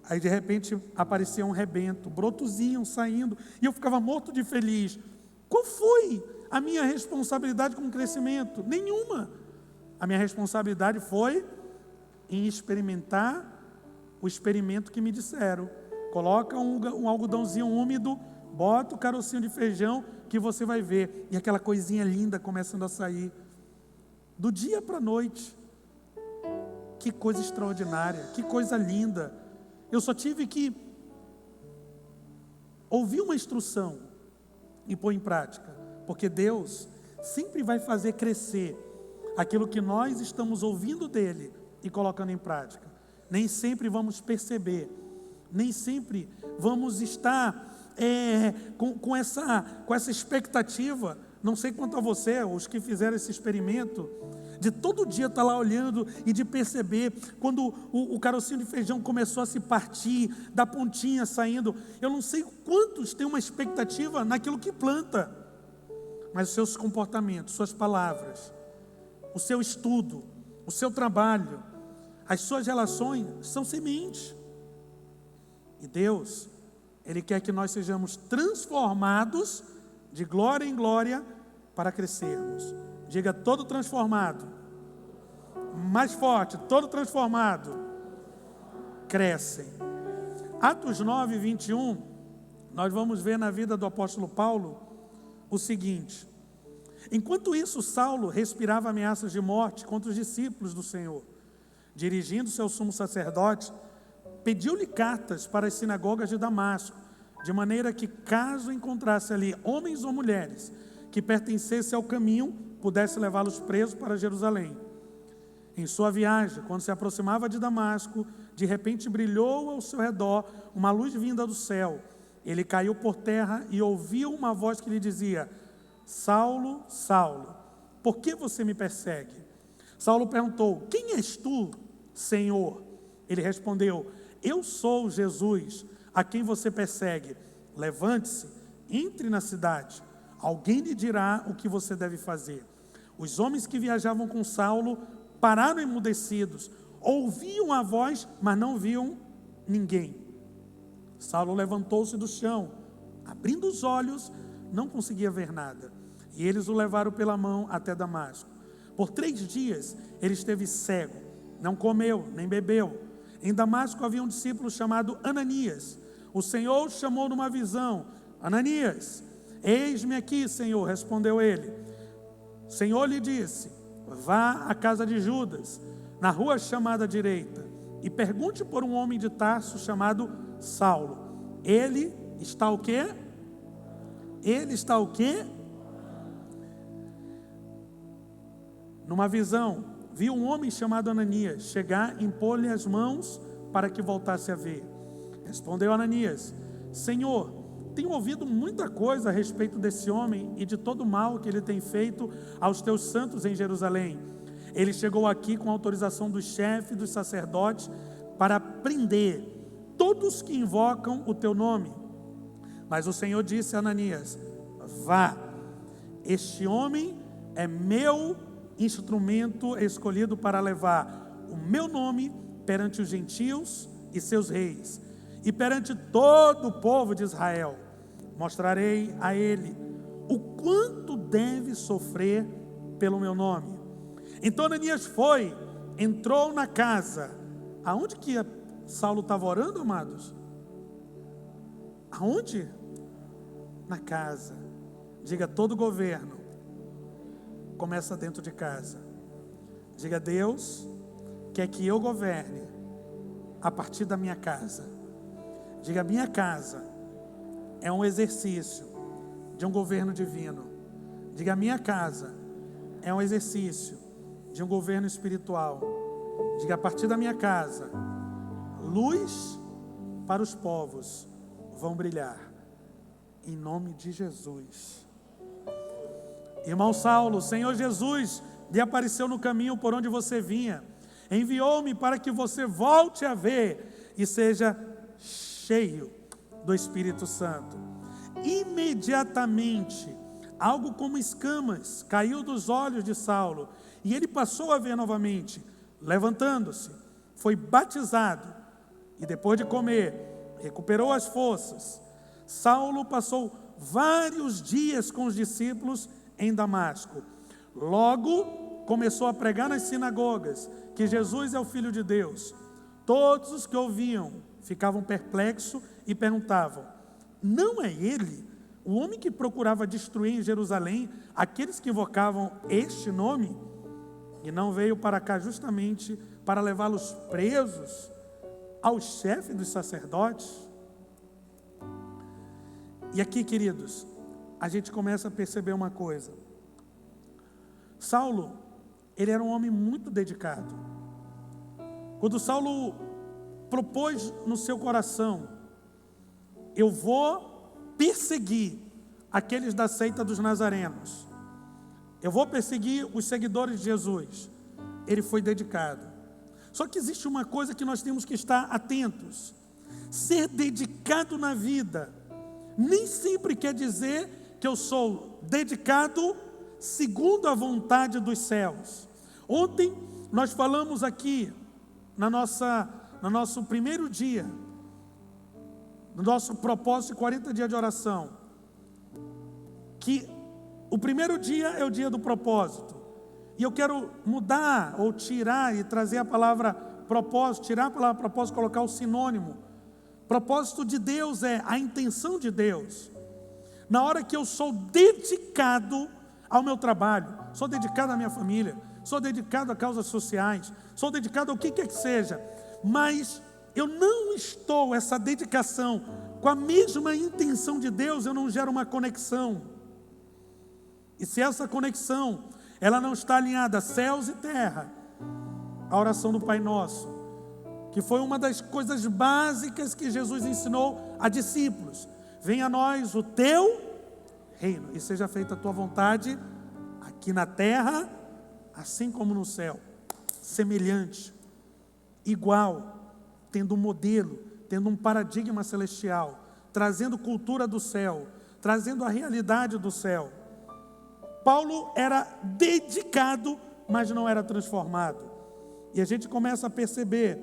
Aí de repente aparecia um rebento, brotozinho saindo, e eu ficava morto de feliz. Qual foi a minha responsabilidade com o crescimento? Nenhuma. A minha responsabilidade foi em experimentar o experimento que me disseram. Coloca um algodãozinho úmido, bota o carocinho de feijão que você vai ver. E aquela coisinha linda começando a sair. Do dia para a noite. Que coisa extraordinária, que coisa linda. Eu só tive que ouvir uma instrução e pôr em prática. Porque Deus sempre vai fazer crescer aquilo que nós estamos ouvindo dEle e colocando em prática. Nem sempre vamos perceber, nem sempre vamos estar com essa expectativa. Não sei quanto a você, os que fizeram esse experimento, de todo dia estar lá olhando e de perceber quando o carocinho de feijão começou a se partir, da pontinha saindo. Eu não sei quantos têm uma expectativa naquilo que planta, mas os seus comportamentos, suas palavras, o seu estudo, o seu trabalho, as suas relações são sementes. E Deus, Ele quer que nós sejamos transformados de glória em glória para crescermos. Diga: todo transformado. Mais forte: todo transformado. Crescem. Atos 9, 21, nós vamos ver na vida do apóstolo Paulo o seguinte: enquanto isso, Saulo respirava ameaças de morte contra os discípulos do Senhor. Dirigindo-se ao sumo sacerdote, pediu-lhe cartas para as sinagogas de Damasco, de maneira que, caso encontrasse ali homens ou mulheres que pertencessem ao caminho, pudesse levá-los presos para Jerusalém. Em sua viagem, quando se aproximava de Damasco, de repente brilhou ao seu redor uma luz vinda do céu. Ele caiu por terra e ouviu uma voz que lhe dizia: Saulo, Saulo, por que você me persegue? Saulo perguntou: quem és tu, Senhor? Ele respondeu: eu sou Jesus, a quem você persegue. Levante-se, entre na cidade. alguém lhe dirá o que você deve fazer. Os homens que viajavam com Saulo pararam emudecidos, ouviam a voz, mas não viam ninguém. Saulo levantou-se do chão, abrindo os olhos, não conseguia ver nada. E eles o levaram pela mão até Damasco. Por 3 dias ele esteve cego, não comeu, nem bebeu. Em Damasco havia um discípulo chamado Ananias. O Senhor o chamou numa visão: Ananias. Eis-me aqui, Senhor, respondeu ele. O Senhor lhe disse: vá à casa de Judas, na rua chamada direita, e pergunte por um homem de Tarso chamado Saulo. Ele está o quê? Ele está o quê? Numa visão, viu um homem chamado Ananias chegar, impor-lhe as mãos para que voltasse a ver. Respondeu Ananias: Senhor, tenho ouvido muita coisa a respeito desse homem e de todo o mal que ele tem feito aos teus santos em Jerusalém. Ele chegou aqui com autorização dos chefes dos sacerdotes para prender todos que invocam o teu nome. Mas o Senhor disse a Ananias: vá, este homem é meu instrumento escolhido para levar o meu nome perante os gentios e seus reis, e perante todo o povo de Israel. Mostrarei a ele o quanto deve sofrer pelo meu nome. Então Ananias foi, entrou na casa. Aonde que Saulo estava orando, amados? Aonde? Na casa. Diga: todo governo começa dentro de casa. Diga: Deus quer que eu governe a partir da minha casa. Diga: minha casa é um exercício de um governo divino. Diga: minha casa é um exercício de um governo espiritual. Diga: a partir da minha casa, luz para os povos vão brilhar. Em nome de Jesus. Irmão Saulo, o Senhor Jesus lhe apareceu no caminho por onde você vinha. Enviou-me para que você volte a ver e seja cheio do Espírito Santo. Imediatamente, algo como escamas caiu dos olhos de Saulo e ele passou a ver novamente. Levantando-se, foi batizado e depois de comer, recuperou as forças. Saulo passou vários dias com os discípulos em Damasco. Logo começou a pregar nas sinagogas que Jesus é o Filho de Deus. Todos os que ouviam ficavam perplexos e perguntavam: não é ele o homem que procurava destruir em Jerusalém aqueles que invocavam este nome? E não veio para cá justamente para levá-los presos ao chefe dos sacerdotes? E aqui, queridos, a gente começa a perceber uma coisa. Saulo, ele era um homem muito dedicado. Quando Saulo propôs no seu coração: eu vou perseguir aqueles da seita dos nazarenos, eu vou perseguir os seguidores de Jesus, ele foi dedicado. Só que existe uma coisa que nós temos que estar atentos: ser dedicado na vida nem sempre quer dizer que eu sou dedicado segundo a vontade dos céus. Ontem nós falamos aqui no nosso primeiro dia, no nosso propósito de 40 dias de oração, que o primeiro dia é o dia do propósito. E eu quero mudar ou tirar e trazer a palavra propósito, tirar a palavra propósito, colocar o sinônimo. Propósito de Deus é a intenção de Deus. Na hora que eu sou dedicado ao meu trabalho, sou dedicado à minha família, sou dedicado a causas sociais, sou dedicado ao que quer que seja, mas eu não estou, essa dedicação, com a mesma intenção de Deus, eu não gero uma conexão. E se essa conexão, ela não está alinhada a céus e terra, a oração do Pai Nosso, que foi uma das coisas básicas que Jesus ensinou a discípulos: venha a nós o teu reino, e seja feita a tua vontade, aqui na terra, assim como no céu. Semelhante, igual, tendo um modelo, tendo um paradigma celestial, trazendo cultura do céu, trazendo a realidade do céu. Paulo era dedicado, mas não era transformado. E a gente começa a perceber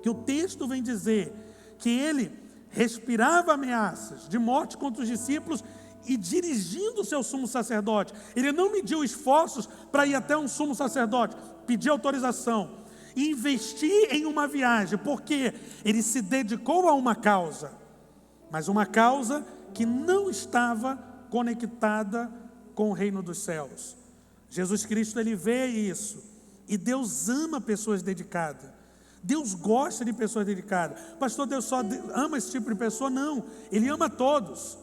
que o texto vem dizer que ele respirava ameaças de morte contra os discípulos e dirigindo o seu sumo sacerdote. Ele não mediu esforços para ir até um sumo sacerdote, pedir autorização e investir em uma viagem, porque ele se dedicou a uma causa, mas uma causa que não estava conectada com o reino dos céus. Jesus Cristo, ele vê isso, e Deus ama pessoas dedicadas. Deus gosta de pessoas dedicadas. Pastor, Deus só ama esse tipo de pessoa? Não, Ele ama todos.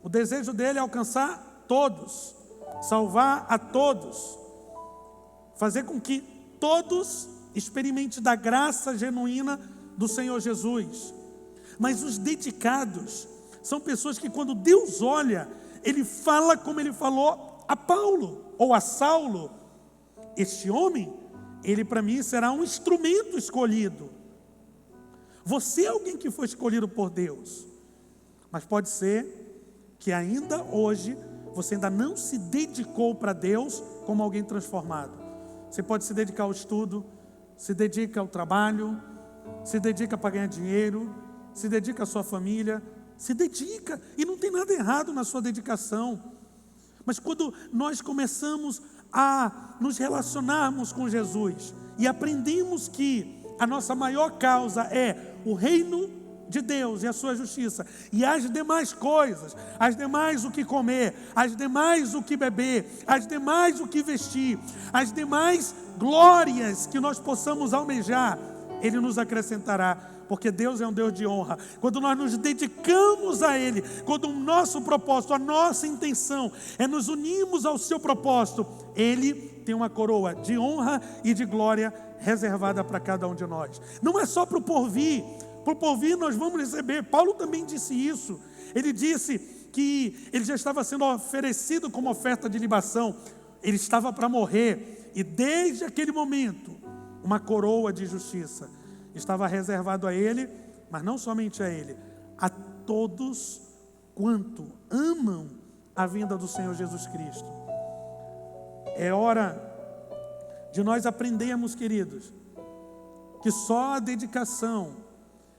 O desejo dele é alcançar todos, salvar a todos, fazer com que todos experimentem da graça genuína do Senhor Jesus. Mas os dedicados são pessoas que, quando Deus olha, Ele fala como Ele falou a Paulo ou a Saulo: este homem, ele para mim será um instrumento escolhido. Você é alguém que foi escolhido por Deus, mas pode ser que ainda hoje você ainda não se dedicou para Deus como alguém transformado. Você pode se dedicar ao estudo, se dedica ao trabalho, se dedica para ganhar dinheiro, se dedica à sua família, se dedica, e não tem nada errado na sua dedicação. Mas quando nós começamos a nos relacionarmos com Jesus e aprendemos que a nossa maior causa é o reino de Deus e a sua justiça, e as demais coisas, as demais o que comer, as demais o que beber, as demais o que vestir, as demais glórias que nós possamos almejar, Ele nos acrescentará, porque Deus é um Deus de honra. Quando nós nos dedicamos a Ele, quando o nosso propósito, a nossa intenção é nos unirmos ao seu propósito, Ele tem uma coroa de honra e de glória reservada para cada um de nós. Não é só para o porvir. Para o porvir nós vamos receber. Paulo também disse isso. Ele disse que ele já estava sendo oferecido como oferta de libação. Ele estava para morrer. E desde aquele momento, uma coroa de justiça estava reservado a ele, mas não somente a ele, a todos quanto amam a vinda do Senhor Jesus Cristo. É hora de nós aprendermos, queridos, que só a dedicação,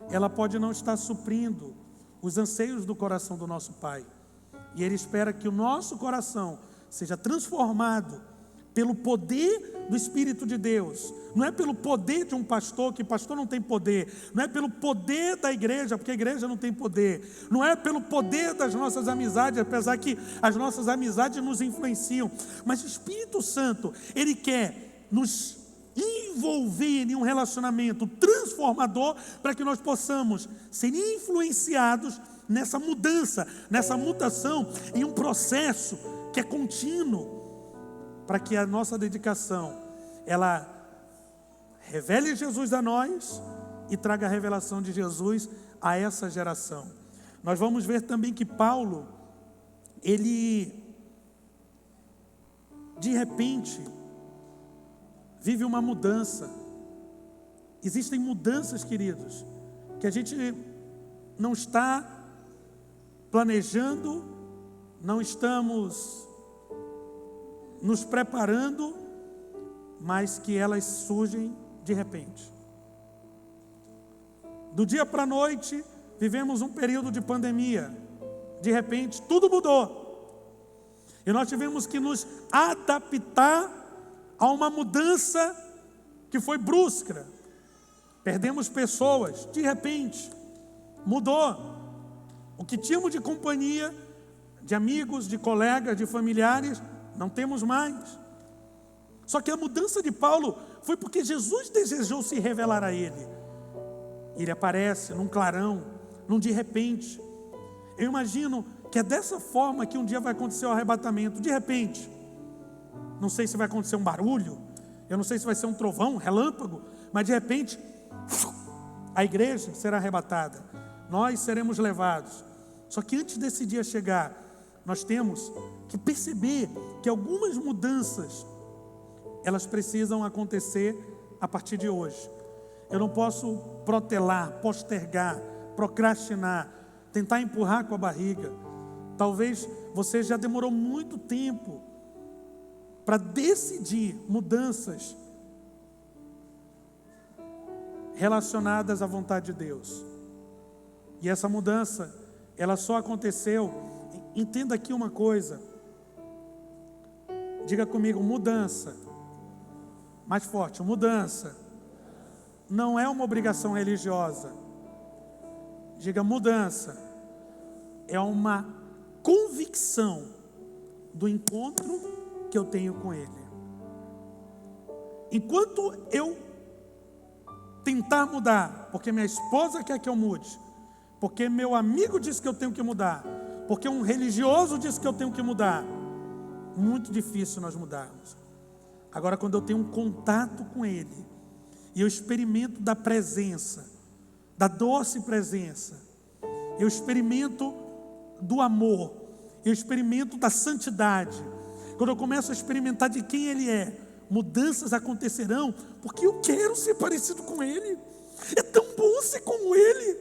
ela pode não estar suprindo os anseios do coração do nosso Pai. E Ele espera que o nosso coração seja transformado pelo poder do Espírito de Deus. Não é pelo poder de um pastor, que pastor não tem poder. Não é pelo poder da igreja, porque a igreja não tem poder. Não é pelo poder das nossas amizades, apesar que as nossas amizades nos influenciam. Mas o Espírito Santo, Ele quer nos envolver em um relacionamento transformador, para que nós possamos ser influenciados nessa mudança, nessa mutação, em um processo que é contínuo, para que a nossa dedicação, ela revele Jesus a nós e traga a revelação de Jesus a essa geração. Nós vamos ver também que Paulo, ele, de repente, vive uma mudança. Existem mudanças, queridos, que a gente não está planejando, não estamos nos preparando, mas que elas surgem de repente. Do dia para a noite, vivemos um período de pandemia. De repente, tudo mudou. E nós tivemos que nos adaptar a uma mudança que foi brusca. Perdemos pessoas, de repente, mudou. O que tínhamos de companhia, de amigos, de colegas, de familiares, não temos mais. Só que a mudança de Paulo foi porque Jesus desejou se revelar a ele. Ele aparece num clarão, num de repente. Eu imagino que é dessa forma que um dia vai acontecer o arrebatamento. De repente. Não sei se vai acontecer um barulho, eu não sei se vai ser um trovão, um relâmpago, mas de repente, a igreja será arrebatada. Nós seremos levados. Só que antes desse dia chegar, nós temos que perceber que algumas mudanças, elas precisam acontecer a partir de hoje. Eu não posso protelar, postergar, procrastinar, tentar empurrar com a barriga. talvez você já demorou muito tempo para decidir mudanças relacionadas à vontade de Deus. E essa mudança, ela só aconteceu. Entenda aqui uma coisa. Diga comigo, mudança. Mais forte, mudança. Não é uma obrigação religiosa. Diga, mudança. É uma convicção do encontro que eu tenho com Ele. Enquanto eu tentar mudar, porque minha esposa quer que eu mude, porque meu amigo diz que eu tenho que mudar, porque um religioso diz que eu tenho que mudar, muito difícil nós mudarmos. Agora, quando eu tenho um contato com Ele, e eu experimento da presença, da doce presença, eu experimento do amor, eu experimento da santidade, quando eu começo a experimentar de quem Ele é, mudanças acontecerão, porque eu quero ser parecido com Ele. É tão bom ser como Ele,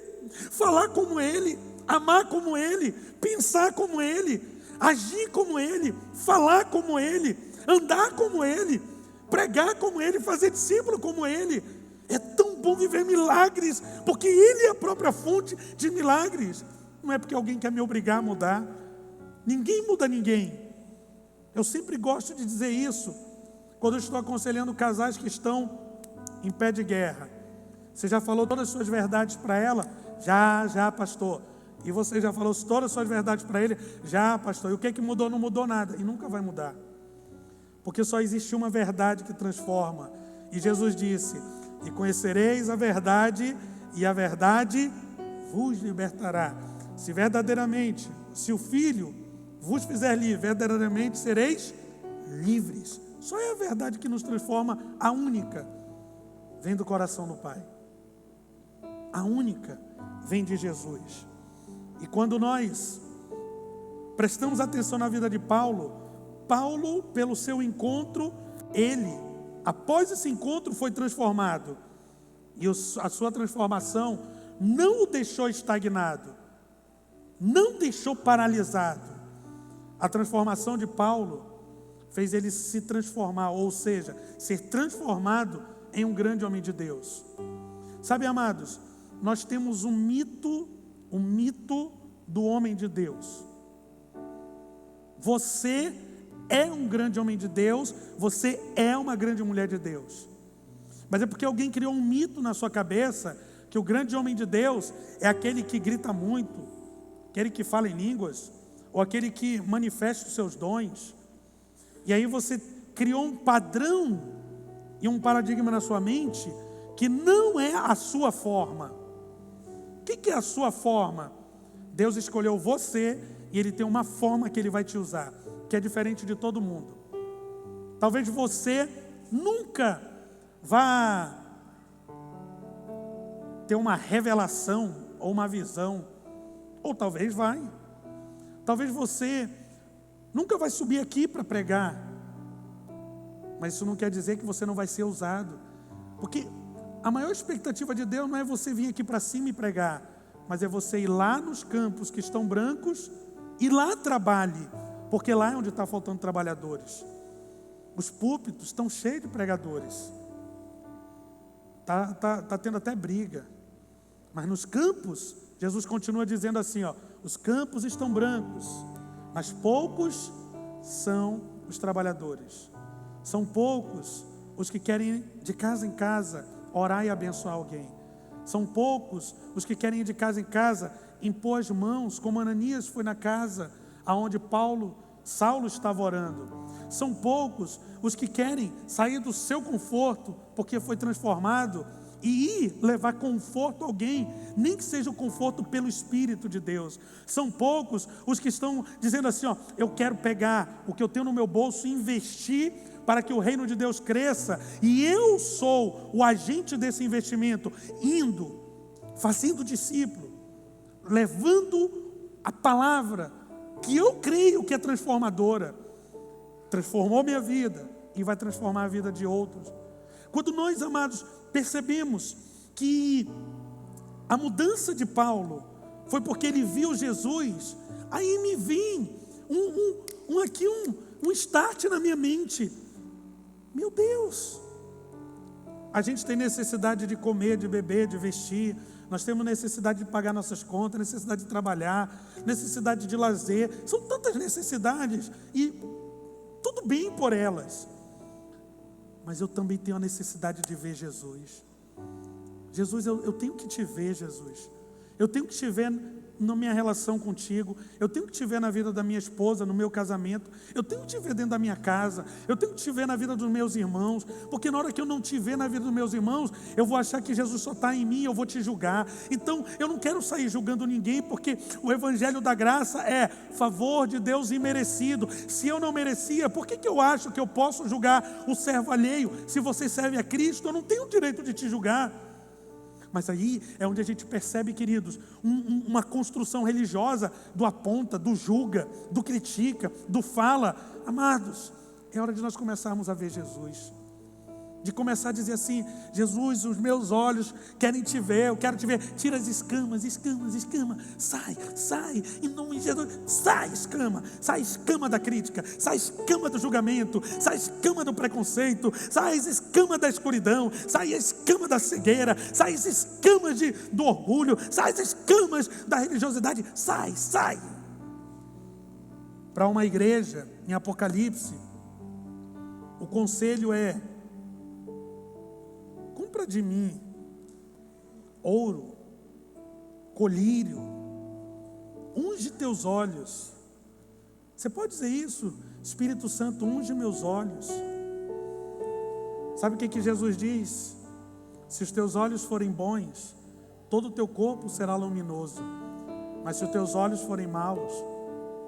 falar como Ele, amar como Ele, pensar como Ele, agir como Ele, falar como Ele, andar como Ele, pregar como Ele, fazer discípulo como Ele. É tão bom viver milagres, porque Ele é a própria fonte de milagres. Não é porque alguém quer me obrigar a mudar. Ninguém muda ninguém. Eu sempre gosto de dizer isso quando eu estou aconselhando casais que estão em pé de guerra. Você já falou todas as suas verdades para ela? Já, pastor. E você já falou todas as suas verdades para ele? Já, pastor. E o que mudou? Não mudou nada. E nunca vai mudar. Porque só existe uma verdade que transforma. E Jesus disse: e conhecereis a verdade, e a verdade vos libertará. Se verdadeiramente, se o Filho vos fizer livre, verdadeiramente sereis livres. Só é a verdade que nos transforma, a única vem do coração do Pai. A única vem de Jesus. E quando nós prestamos atenção na vida de Paulo, pelo seu encontro, ele, após esse encontro, foi transformado. E a sua transformação não o deixou estagnado, não deixou paralisado. A transformação de Paulo fez ele se transformar, ou seja, ser transformado em um grande homem de Deus. Sabe, amados, nós temos um mito do homem de Deus. Você é um grande homem de Deus, você é uma grande mulher de Deus. Mas é porque alguém criou um mito na sua cabeça, que o grande homem de Deus é aquele que grita muito, aquele que fala em línguas, ou aquele que manifesta os seus dons. E aí você criou um padrão e um paradigma na sua mente que não é a sua forma. O que é a sua forma? Deus escolheu você e Ele tem uma forma que Ele vai te usar, que é diferente de todo mundo. Talvez você nunca vá ter uma revelação ou uma visão, ou talvez vai. Talvez você nunca vai subir aqui para pregar, mas isso não quer dizer que você não vai ser usado, porque a maior expectativa de Deus não é você vir aqui para cima e pregar, mas é você ir lá nos campos que estão brancos e lá trabalhe, porque lá é onde está faltando trabalhadores. Os púlpitos estão cheios de pregadores, tá tendo até briga, mas nos campos, Jesus continua dizendo assim, os campos estão brancos, mas poucos são os trabalhadores. São poucos os que querem ir de casa em casa orar e abençoar alguém. São poucos os que querem ir de casa em casa impor as mãos, como Ananias foi na casa aonde Saulo estava orando. São poucos os que querem sair do seu conforto, porque foi transformado, e ir levar conforto a alguém, nem que seja o conforto pelo Espírito de Deus. São poucos os que estão dizendo assim, eu quero pegar o que eu tenho no meu bolso e investir para que o reino de Deus cresça, e eu sou o agente desse investimento, indo, fazendo discípulo, levando a palavra que eu creio que é transformadora. Transformou minha vida e vai transformar a vida de outros. Quando nós, amados, percebemos que a mudança de Paulo foi porque ele viu Jesus Aí me vem um start na minha mente. Meu Deus, a gente tem necessidade de comer, de beber, de vestir. Nós temos necessidade de pagar nossas contas, necessidade de trabalhar, necessidade de lazer. São tantas necessidades e tudo bem por elas. Mas eu também tenho a necessidade de ver Jesus. Jesus, eu tenho que te ver, Jesus. Eu tenho que te ver na minha relação contigo. Eu tenho que te ver na vida da minha esposa, no meu casamento. Eu tenho que te ver dentro da minha casa. Eu tenho que te ver na vida dos meus irmãos. Porque na hora que eu não te ver na vida dos meus irmãos, eu vou achar que Jesus só está em mim, eu vou te julgar. Então, eu não quero sair julgando ninguém, porque o evangelho da graça é favor de Deus imerecido. Se eu não merecia, por que eu acho que eu posso julgar o servo alheio? Se você serve a Cristo, eu não tenho o direito de te julgar. Mas aí é onde a gente percebe, queridos, uma construção religiosa do aponta, do julga, do critica, do fala. Amados, é hora de nós começarmos a ver Jesus. De começar a dizer assim: Jesus, os meus olhos querem te ver, eu quero te ver. Tira as escamas, sai, em nome de Jesus. Sai escama da crítica, sai escama do julgamento, sai escama do preconceito, sai escama da escuridão, sai escama da cegueira, sai as escamas do orgulho, sai as escamas da religiosidade. Sai. Para uma igreja em Apocalipse, o conselho é: compra de mim ouro, colírio, unge teus olhos. Você pode dizer isso? Espírito Santo, unge meus olhos. Sabe o que Jesus diz? Se os teus olhos forem bons, todo o teu corpo será luminoso. Mas se os teus olhos forem maus,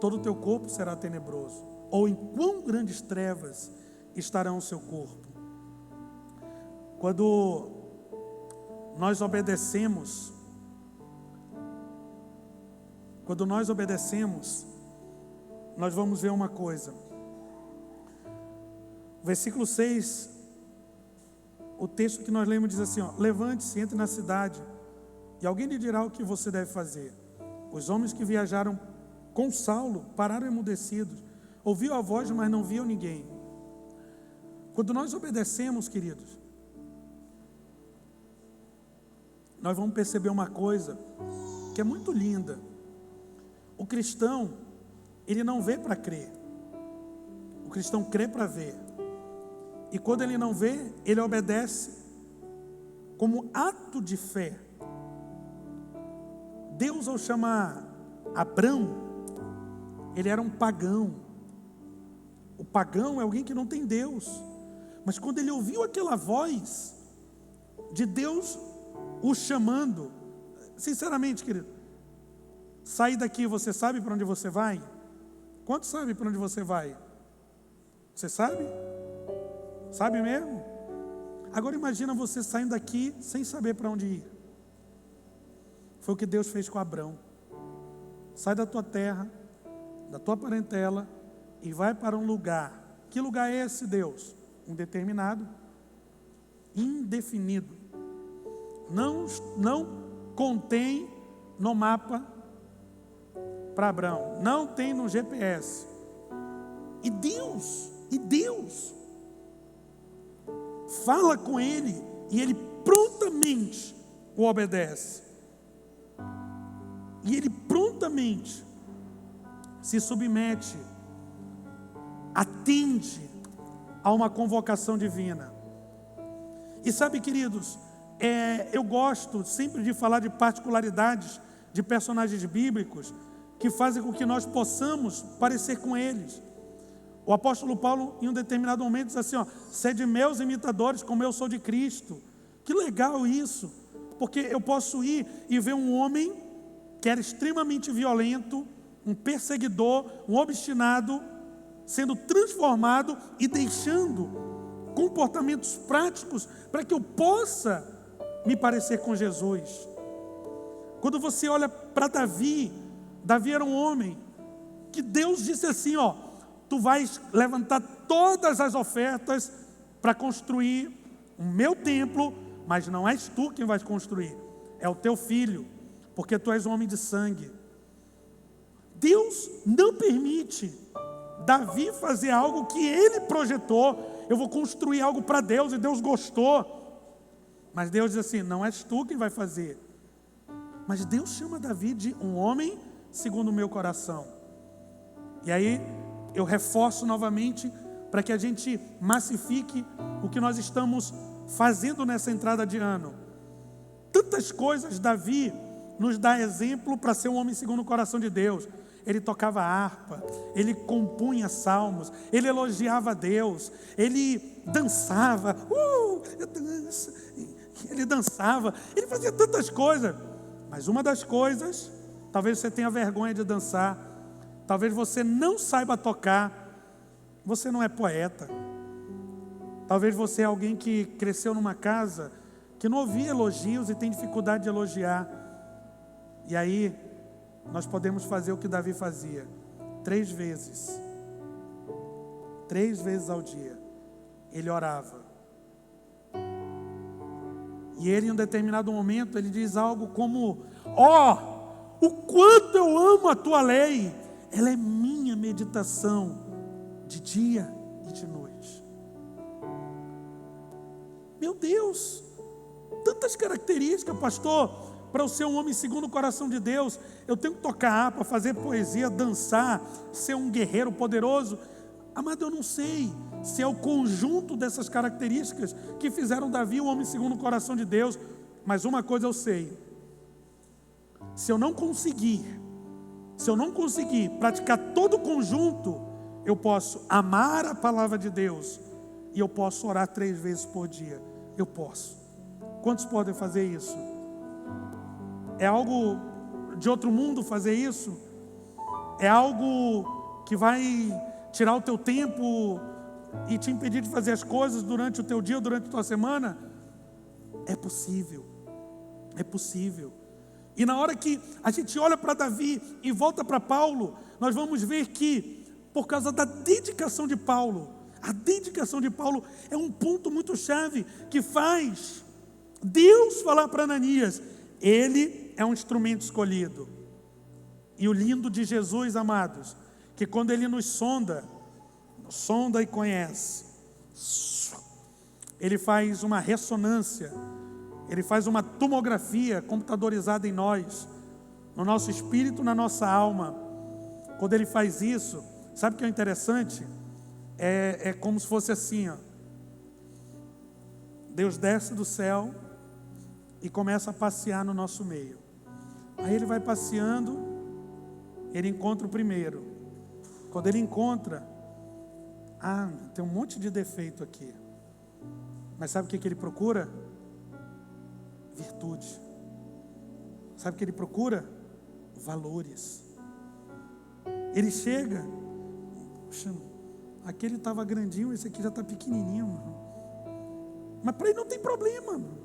todo o teu corpo será tenebroso. Ou em quão grandes trevas estarão o seu corpo. Quando nós obedecemos, nós vamos ver uma coisa. Versículo 6, o texto que nós lemos diz assim: levante-se, entre na cidade, e alguém lhe dirá o que você deve fazer. Os homens que viajaram com Saulo pararam emudecidos, ouviam a voz, mas não viam ninguém. Quando nós obedecemos, queridos, nós vamos perceber uma coisa que é muito linda. O cristão, ele não vê para crer. O cristão crê para ver. E quando ele não vê, ele obedece como ato de fé. Deus, ao chamar Abrão, ele era um pagão. O pagão é alguém que não tem Deus. Mas quando ele ouviu aquela voz de Deus o chamando, sinceramente, querido, sair daqui, você sabe para onde você vai? Quantos sabem para onde você vai? Você sabe? Sabe mesmo? Agora imagina você saindo daqui sem saber para onde ir. Foi o que Deus fez com Abrão. Sai da tua terra, da tua parentela, e vai para um lugar. Que lugar é esse, Deus? Indeterminado, indefinido. Não contém no mapa para Abrão, não tem no GPS. E Deus fala com ele, e ele prontamente o obedece. E ele prontamente se submete, atende a uma convocação divina. E sabe, queridos, eu gosto sempre de falar de particularidades de personagens bíblicos que fazem com que nós possamos parecer com eles. O apóstolo Paulo, em um determinado momento, diz assim: sede meus imitadores, como eu sou de Cristo. Que legal isso, porque eu posso ir e ver um homem que era extremamente violento, um perseguidor, um obstinado, sendo transformado e deixando comportamentos práticos para que eu possa me parecer com Jesus. Quando você olha para Davi era um homem que Deus disse assim: tu vais levantar todas as ofertas para construir o meu templo, mas não és tu quem vais construir, é o teu filho, porque tu és um homem de sangue. Deus não permite Davi fazer algo que ele projetou. Eu vou construir algo para Deus e Deus gostou. Mas Deus diz assim: não és tu quem vai fazer. Mas Deus chama Davi de um homem segundo o meu coração. E aí eu reforço novamente para que a gente massifique o que nós estamos fazendo nessa entrada de ano. Tantas coisas Davi nos dá exemplo para ser um homem segundo o coração de Deus. Ele tocava harpa, ele compunha salmos, ele elogiava a Deus, ele dançava, ele dançava, ele fazia tantas coisas. Mas uma das coisas, talvez você tenha vergonha de dançar, talvez você não saiba tocar, você não é poeta. Talvez você é alguém que cresceu numa casa que não ouvia elogios e tem dificuldade de elogiar. E aí, nós podemos fazer o que Davi fazia. 3 vezes ao dia, ele orava. E ele, em um determinado momento, ele diz algo como: o quanto eu amo a tua lei, ela é minha meditação de dia e de noite. Meu Deus, tantas características, pastor. Para eu ser um homem segundo o coração de Deus, eu tenho que tocar harpa, fazer poesia, dançar, ser um guerreiro poderoso. Amado, eu não sei se é o conjunto dessas características que fizeram Davi um homem segundo o coração de Deus. Mas uma coisa eu sei: se eu não conseguir praticar todo o conjunto, eu posso amar a palavra de Deus e eu posso orar 3 vezes por dia. Eu posso. Quantos podem fazer isso? É algo de outro mundo fazer isso? É algo que vai tirar o teu tempo e te impedir de fazer as coisas durante o teu dia, durante a tua semana? É possível. É possível. E na hora que a gente olha para Davi e volta para Paulo, nós vamos ver que, por causa da dedicação de Paulo, a dedicação de Paulo é um ponto muito chave que faz Deus falar para Ananias: ele é um instrumento escolhido. E o lindo de Jesus, amados, que quando Ele nos sonda e conhece, Ele faz uma ressonância, Ele faz uma tomografia computadorizada em nós, no nosso espírito, na nossa alma. Quando Ele faz isso, sabe o que é interessante? É como se fosse assim, ó. Deus desce do céu e começa a passear no nosso meio. Aí Ele vai passeando, Ele encontra o primeiro. Quando Ele encontra, tem um monte de defeito aqui. Mas sabe o que Ele procura? Virtude. Sabe o que Ele procura? Valores. Ele chega, puxa, aquele estava grandinho, esse aqui já está pequenininho, mano. Mas para Ele não tem problema, mano.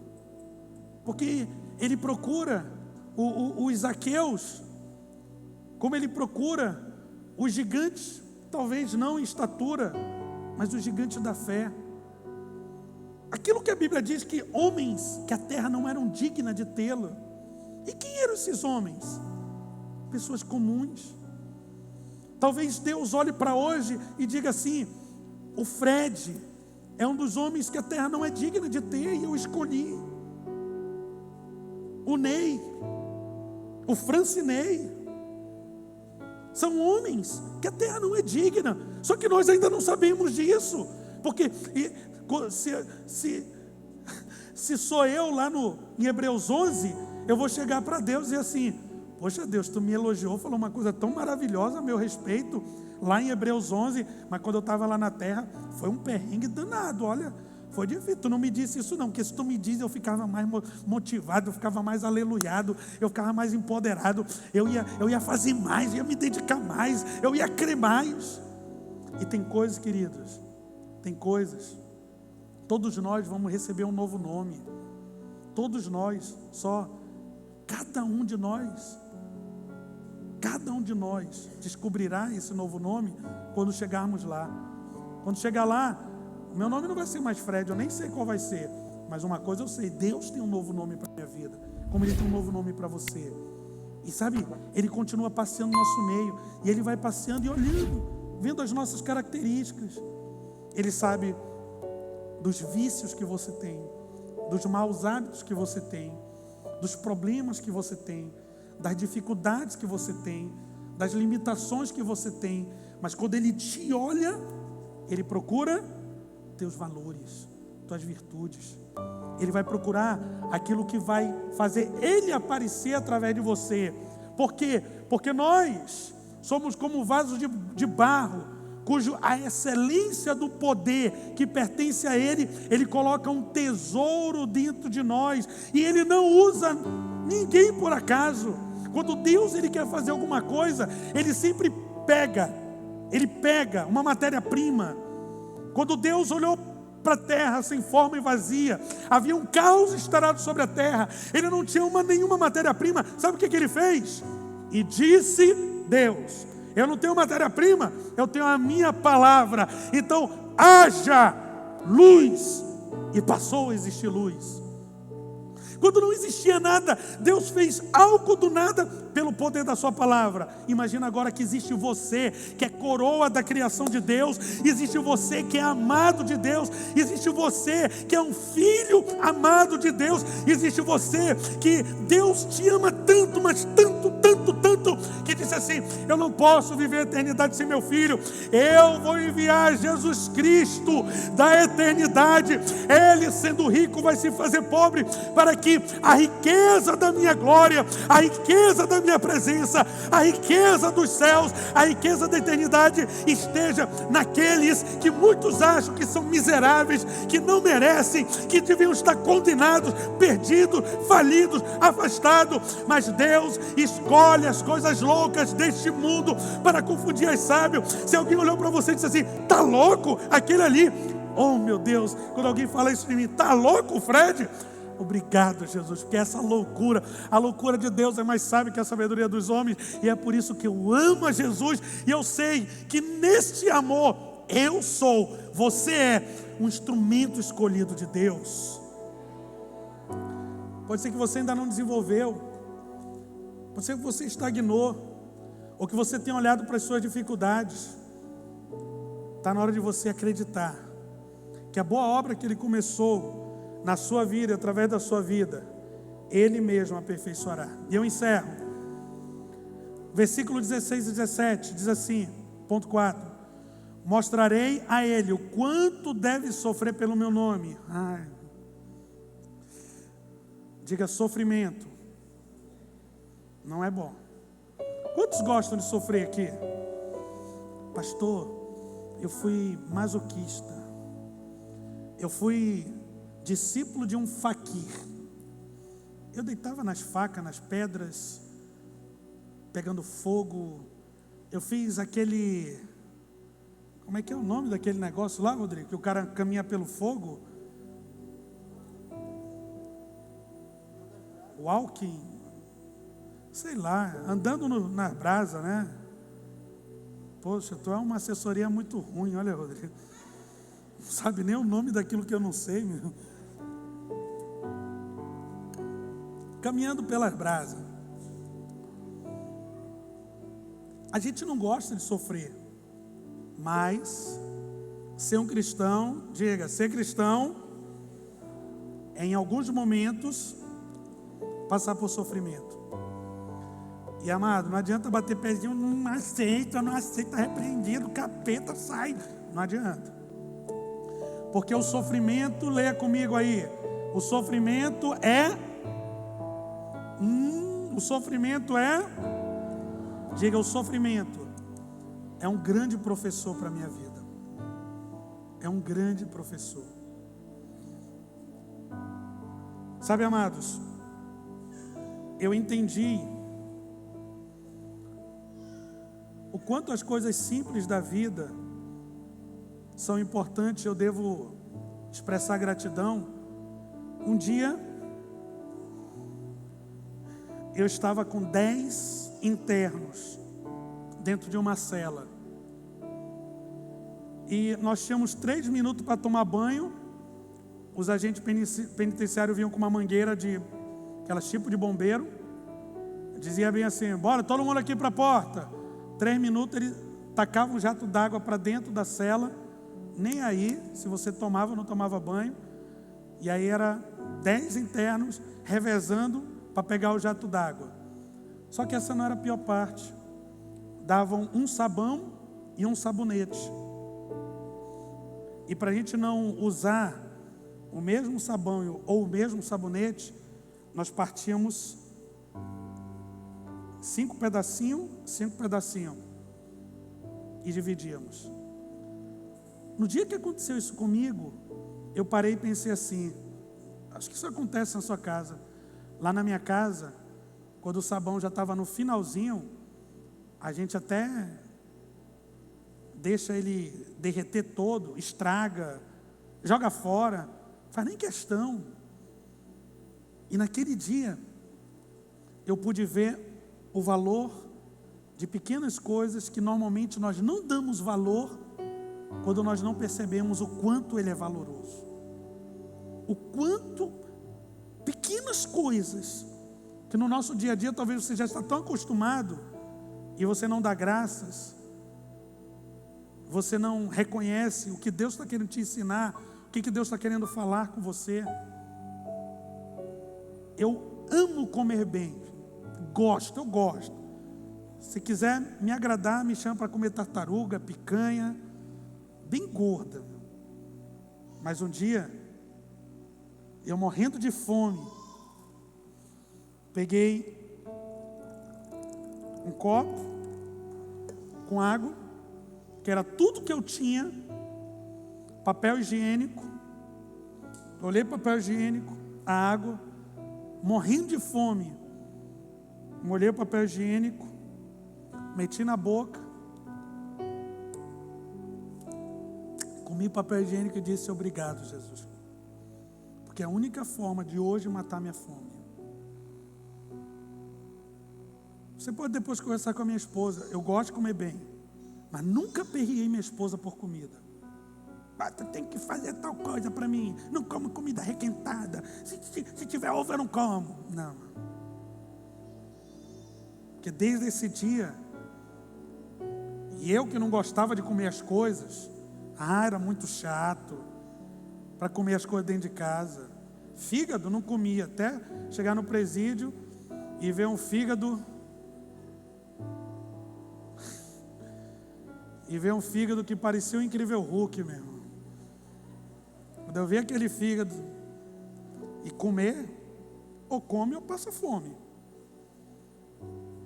Porque Ele procura os Zaqueus, como Ele procura os gigantes, talvez não em estatura, mas os gigantes da fé. Aquilo que a Bíblia diz que homens que a terra não eram digna de tê-lo. E quem eram esses homens? Pessoas comuns. Talvez Deus olhe para hoje e diga assim: o Fred é um dos homens que a terra não é digna de ter e eu escolhi. O Ney, o Francinei, são homens que a terra não é digna. Só que nós ainda não sabemos disso. Porque se sou eu lá em Hebreus 11, eu vou chegar para Deus e dizer assim: poxa Deus, tu me elogiou, falou uma coisa tão maravilhosa a meu respeito lá em Hebreus 11, mas quando eu estava lá na terra, foi um perrengue danado, olha, foi difícil, tu não me disse isso não, porque se tu me diz, eu ficava mais motivado, eu ficava mais aleluiado, eu ficava mais empoderado, eu ia fazer mais, eu ia me dedicar mais, eu ia crer mais. E tem coisas, queridos, tem coisas, todos nós vamos receber um novo nome, todos nós, cada um de nós descobrirá esse novo nome quando chegarmos lá. Quando chegar lá, o meu nome não vai ser mais Fred, eu nem sei qual vai ser, mas uma coisa eu sei: Deus tem um novo nome para a minha vida, como Ele tem um novo nome para você. E sabe, Ele continua passeando no nosso meio. E Ele vai passeando e olhando, vendo as nossas características. Ele sabe dos vícios que você tem, dos maus hábitos que você tem, dos problemas que você tem, das dificuldades que você tem, das limitações que você tem. Mas quando Ele te olha, Ele procura teus valores, tuas virtudes. Ele vai procurar aquilo que vai fazer Ele aparecer através de você. Por quê? Porque nós somos como vasos de barro, cujo a excelência do poder que pertence a Ele, Ele coloca um tesouro dentro de nós. E Ele não usa ninguém por acaso. Quando Deus Ele quer fazer alguma coisa, Ele sempre pega uma matéria-prima. Quando Deus olhou para a terra sem forma e vazia, havia um caos instalado sobre a terra, Ele não tinha nenhuma matéria-prima. Sabe o que Ele fez? E disse Deus: eu não tenho matéria-prima, eu tenho a minha palavra. Então haja luz, e passou a existir luz. Quando não existia nada, Deus fez algo do nada pelo poder da sua palavra. Imagina agora que existe você, que é coroa da criação de Deus. Existe você que é amado de Deus. Existe você que é um filho amado de Deus. Existe você que Deus te ama tanto, mas tanto, tanto, tanto, que disse assim: eu não posso viver a eternidade sem meu filho. Eu vou enviar Jesus Cristo da eternidade. Ele, sendo rico, vai se fazer pobre, para que a riqueza da minha glória, a riqueza da minha presença, a riqueza dos céus, a riqueza da eternidade esteja naqueles que muitos acham que são miseráveis, que não merecem, que deviam estar condenados, perdidos, falidos, afastados. Mas Deus escolhe as coisas loucas deste mundo para confundir as sábios. Se alguém olhou para você e disse assim: tá louco aquele ali? Oh meu Deus, quando alguém fala isso de mim: tá louco Fred? Obrigado, Jesus, porque essa loucura, a loucura de Deus é mais sábia que a sabedoria dos homens. E é por isso que eu amo a Jesus. E eu sei que neste amor você é um instrumento escolhido de Deus. Pode ser que você ainda não desenvolveu, pode ser que você estagnou, ou que você tenha olhado para as suas dificuldades. Está na hora de você acreditar que a boa obra que Ele começou na sua vida, através da sua vida, Ele mesmo aperfeiçoará. E eu encerro. Versículo 16 e 17 diz assim, ponto 4: mostrarei a Ele o quanto deve sofrer pelo meu nome. Diga: sofrimento não é bom. Quantos gostam de sofrer aqui? Pastor, eu fui masoquista, eu fui discípulo de um faquir. Eu deitava nas facas, nas pedras, pegando fogo. Eu fiz aquele... Como é que é o nome daquele negócio lá, Rodrigo? Que o cara caminha pelo fogo? Walking. Sei lá, andando na brasa, né? Poxa, tu é uma assessoria muito ruim, olha, Rodrigo. Não sabe nem o nome daquilo que eu não sei, meu. Caminhando pelas brasas. A gente não gosta de sofrer, mas ser um cristão, diga, ser cristão, em alguns momentos, passar por sofrimento. E amado, não adianta bater pezinho: não aceita, repreendido, capeta, sai. Não adianta. Porque o sofrimento, leia comigo aí, o sofrimento é... diga, o sofrimento é um grande professor para a minha vida. É um grande professor. Sabe, amados, eu entendi o quanto as coisas simples da vida são importantes. Eu devo expressar gratidão. Um dia eu estava com 10 internos dentro de uma cela. E nós tínhamos 3 minutos para tomar banho. Os agentes penitenciários vinham com uma mangueira aquelas tipo de bombeiro, Dizia bem assim: bora, todo mundo aqui para a porta. 3 minutos ele tacava um jato d'água para dentro da cela, nem aí se você tomava ou não tomava banho. E aí era 10 internos revezando para pegar o jato d'água. Só que essa não era a pior parte. Davam um sabão e um sabonete. E para a gente não usar o mesmo sabão ou o mesmo sabonete, nós partíamos 5 pedacinhos e dividíamos. No dia que aconteceu isso comigo, eu parei e pensei assim: acho que isso acontece na sua casa. Lá na minha casa, quando o sabão já estava no finalzinho, a gente até deixa ele derreter todo, estraga, joga fora, faz nem questão. E naquele dia, eu pude ver o valor de pequenas coisas que normalmente nós não damos valor quando nós não percebemos o quanto ele é valoroso. O quanto pequenas coisas que no nosso dia a dia talvez você já está tão acostumado e você não dá graças, você não reconhece o que Deus está querendo te ensinar, o que Deus está querendo falar com você. Eu amo comer bem, eu gosto. Se quiser me agradar, me chama para comer tartaruga, picanha, bem gorda. Mas um dia, eu morrendo de fome, peguei um copo com água, que era tudo que eu tinha, papel higiênico, olhei para o papel higiênico, a água, morrendo de fome, molhei o papel higiênico, meti na boca, comi o papel higiênico e disse: obrigado, Jesus, porque é a única forma de hoje matar minha fome. Você pode depois conversar com a minha esposa. Eu gosto de comer bem, mas nunca perriei minha esposa por comida. Tu tem que fazer tal coisa para mim. Não como comida requentada. Se tiver ovo eu não como. Não. Porque desde esse dia, e eu que não gostava de comer as coisas, era muito chato para comer as coisas dentro de casa. Fígado não comia, até chegar no presídio e ver um fígado. E ver um fígado que parecia o Incrível Hulk mesmo. Quando eu ver aquele fígado e comer, ou come ou passa fome.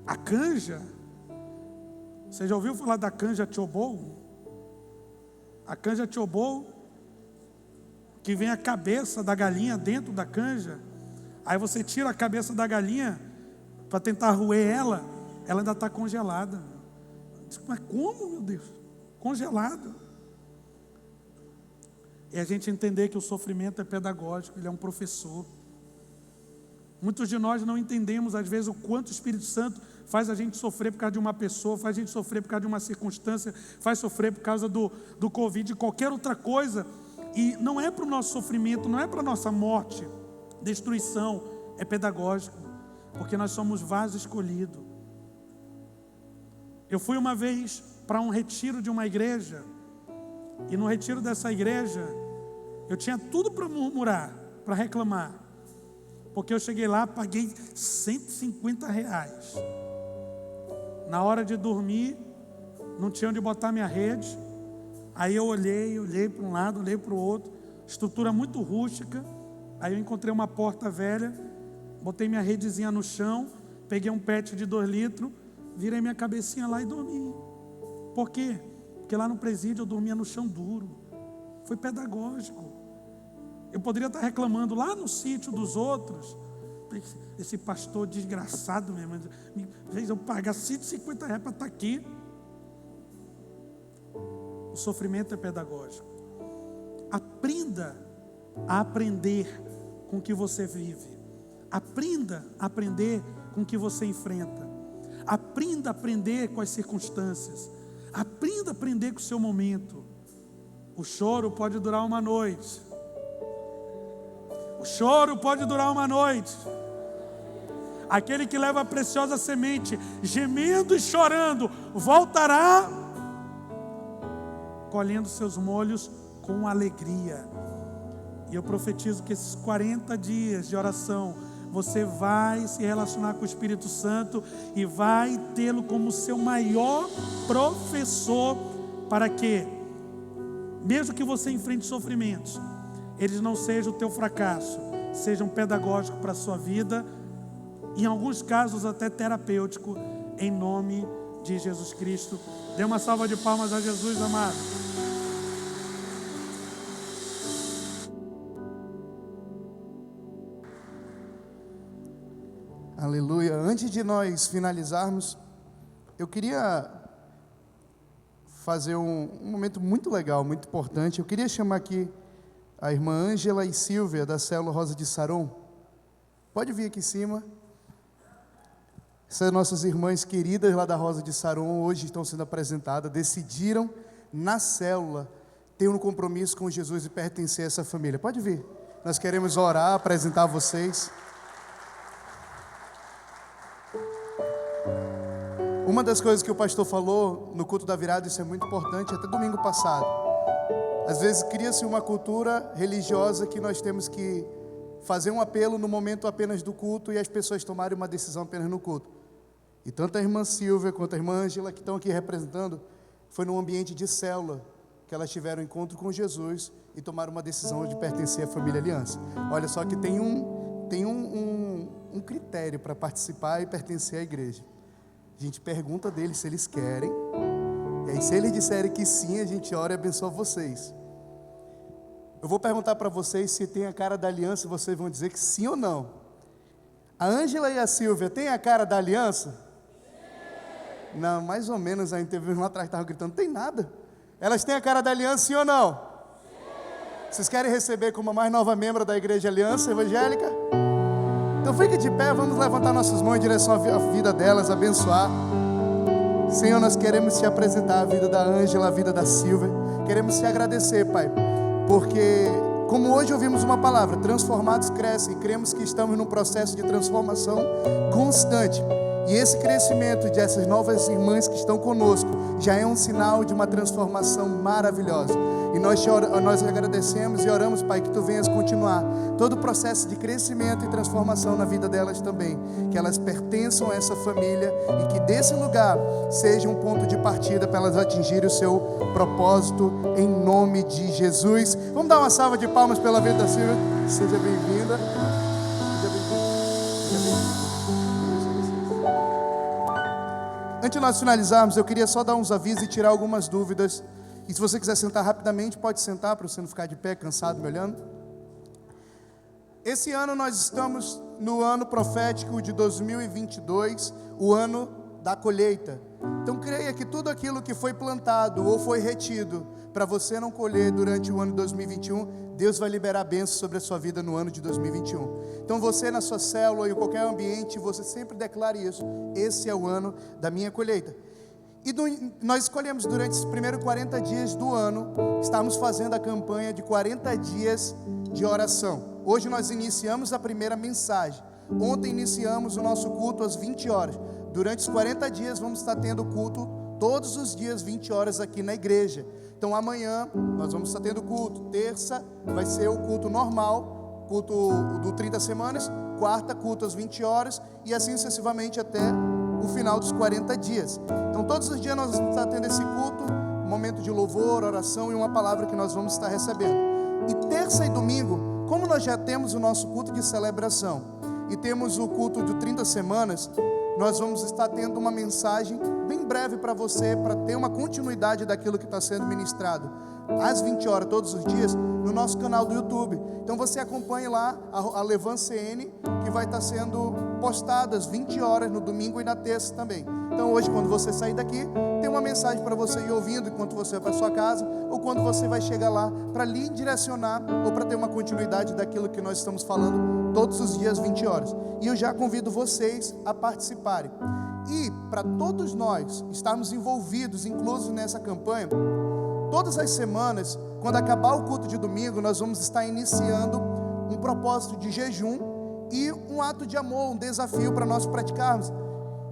A canja, você já ouviu falar da canja chobou? A canja chobou, que vem a cabeça da galinha dentro da canja. Aí você tira a cabeça da galinha para tentar roer ela ainda está congelada. Mas como, meu Deus? Congelado. E a gente entender que o sofrimento é pedagógico, ele é um professor. Muitos de nós não entendemos, às vezes, o quanto o Espírito Santo faz a gente sofrer por causa de uma pessoa, faz a gente sofrer por causa de uma circunstância, faz sofrer por causa do Covid, de qualquer outra coisa. E não é para o nosso sofrimento, não é para a nossa morte, destruição, é pedagógico, porque nós somos vaso escolhido. Eu fui uma vez para um retiro de uma igreja, e no retiro dessa igreja, eu tinha tudo para murmurar, para reclamar, porque eu cheguei lá, paguei R$150. Na hora de dormir, não tinha onde botar minha rede. Aí eu olhei para um lado, olhei para o outro, estrutura muito rústica. Aí eu encontrei uma porta velha, botei minha redezinha no chão, peguei um pet de 2 litros, virei minha cabecinha lá e dormi. Por quê? Porque lá no presídio eu dormia no chão duro. Foi pedagógico. Eu poderia estar reclamando lá no sítio dos outros. Esse pastor desgraçado mesmo, me fez eu pagar R$150 para estar aqui. O sofrimento é pedagógico. Aprenda a aprender com o que você vive. Aprenda a aprender com o que você enfrenta. Aprenda a aprender com as circunstâncias. Aprenda a aprender com o seu momento. O choro pode durar uma noite. O choro pode durar uma noite. Aquele que leva a preciosa semente, gemendo e chorando, voltará colhendo seus molhos com alegria. E eu profetizo que esses 40 dias de oração, você vai se relacionar com o Espírito Santo e vai tê-lo como seu maior professor, para que, mesmo que você enfrente sofrimentos, eles não sejam o teu fracasso, sejam pedagógicos para a sua vida, em alguns casos até terapêutico, em nome de Jesus Cristo. Dê uma salva de palmas a Jesus, amado. Aleluia. Antes de nós finalizarmos, eu queria fazer um momento muito legal, muito importante. Eu queria chamar aqui a irmã Ângela e Silvia, da Célula Rosa de Saron. Pode vir aqui em cima. Essas nossas irmãs queridas lá da Rosa de Saron hoje estão sendo apresentadas, decidiram na célula ter um compromisso com Jesus e pertencer a essa família. Pode vir. Nós queremos orar, apresentar vocês. Uma das coisas que o pastor falou no culto da virada, isso é muito importante, até domingo passado. Às vezes cria-se uma cultura religiosa que nós temos que fazer um apelo no momento apenas do culto e as pessoas tomarem uma decisão apenas no culto. E tanto a irmã Silvia quanto a irmã Ângela, que estão aqui representando, foi num ambiente de célula que elas tiveram um encontro com Jesus e tomaram uma decisão de pertencer à família Aliança. Olha só que tem um critério para participar e pertencer à igreja. A gente pergunta deles se eles querem, e aí se eles disserem que sim, a gente ora e abençoa vocês. Eu vou perguntar para vocês se tem a cara da aliança, e vocês vão dizer que sim ou não. A Ângela e a Silvia têm a cara da aliança? Sim. Não, mais ou menos. A gente teve lá atrás que estavam gritando, não tem nada. Elas têm a cara da aliança, sim ou não? Sim. Vocês querem receber como a mais nova membro da Igreja Aliança Evangélica? Então fique de pé, vamos levantar nossas mãos em direção à vida delas, abençoar. Senhor, nós queremos te apresentar a vida da Ângela, a vida da Silvia. Queremos te agradecer, Pai, porque como hoje ouvimos uma palavra, transformados crescem, e cremos que estamos num processo de transformação constante. E esse crescimento dessas novas irmãs que estão conosco já é um sinal de uma transformação maravilhosa. E nós agradecemos e oramos, Pai, que Tu venhas continuar todo o processo de crescimento e transformação na vida delas também. Que elas pertençam a essa família e que desse lugar seja um ponto de partida para elas atingirem o seu propósito em nome de Jesus. Vamos dar uma salva de palmas pela vida da Silvia. Seja bem-vinda. Seja bem-vinda. Antes de nós finalizarmos, eu queria só dar uns avisos e tirar algumas dúvidas. E se você quiser sentar rapidamente, pode sentar para você não ficar de pé, cansado, me olhando. Esse ano nós estamos no ano profético de 2022, o ano da colheita. Então creia que tudo aquilo que foi plantado ou foi retido para você não colher durante o ano de 2021, Deus vai liberar bênçãos sobre a sua vida no ano de 2021. Então você na sua célula ou em qualquer ambiente, você sempre declare isso. Esse é o ano da minha colheita. E nós escolhemos durante esses primeiros 40 dias do ano, estamos fazendo a campanha de 40 dias de oração. Hoje nós iniciamos a primeira mensagem. Ontem iniciamos o nosso culto às 20 horas. Durante os 40 dias vamos estar tendo culto todos os dias, 20 horas aqui na igreja. Então amanhã nós vamos estar tendo culto. Terça vai ser o culto normal, culto do 30 semanas. Quarta, culto às 20 horas. E assim sucessivamente até o final dos 40 dias. Então todos os dias nós vamos estar tendo esse culto, um momento de louvor, oração e uma palavra que nós vamos estar recebendo. E terça e domingo, como nós já temos o nosso culto de celebração e temos o culto de 30 semanas, nós vamos estar tendo uma mensagem bem breve para você, para ter uma continuidade daquilo que está sendo ministrado às 20 horas todos os dias no nosso canal do YouTube. Então você acompanhe lá a Levan CN, que vai estar sendo postado às 20 horas no domingo e na terça também. Então hoje, quando você sair daqui, tem uma mensagem para você ir ouvindo enquanto você vai para sua casa, ou quando você vai chegar lá para lhe direcionar, ou para ter uma continuidade daquilo que nós estamos falando todos os dias, 20 horas. E eu já convido vocês a participarem. E para todos nós estarmos envolvidos, inclusos nessa campanha, todas as semanas, quando acabar o culto de domingo, nós vamos estar iniciando um propósito de jejum E um ato de amor, um desafio para nós praticarmos,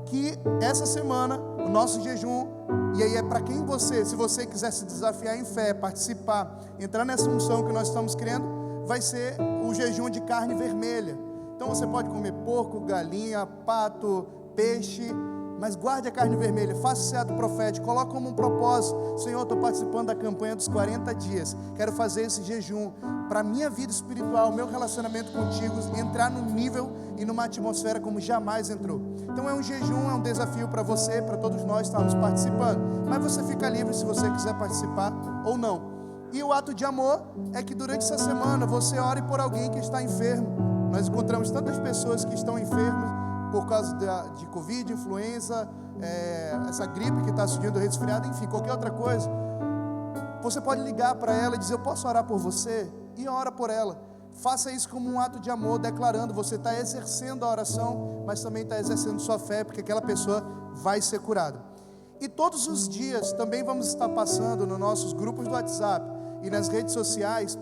que essa semana, o nosso jejum, e aí é para quem se você quiser se desafiar em fé, participar, entrar nessa unção que nós estamos criando, vai ser o jejum de carne vermelha. Então você pode comer porco, galinha, pato, peixe, mas guarde a carne vermelha, faça esse ato profético, coloque como um propósito: Senhor, estou participando da campanha dos 40 dias, quero fazer esse jejum para a minha vida espiritual, meu relacionamento contigo, entrar num nível e numa atmosfera como jamais entrou. Então é um jejum, é um desafio para você, para todos nós estarmos participando, mas você fica livre se você quiser participar ou não. E o ato de amor é que durante essa semana você ore por alguém que está enfermo. Nós encontramos tantas pessoas que estão enfermas por causa de Covid, influenza, essa gripe que está surgindo, resfriado, enfim, qualquer outra coisa. Você pode ligar para ela e dizer: eu posso orar por você? E ora por ela. Faça isso como um ato de amor, declarando: você está exercendo a oração, mas também está exercendo sua fé, porque aquela pessoa vai ser curada. E todos os dias também vamos estar passando nos nossos grupos do WhatsApp e nas redes sociais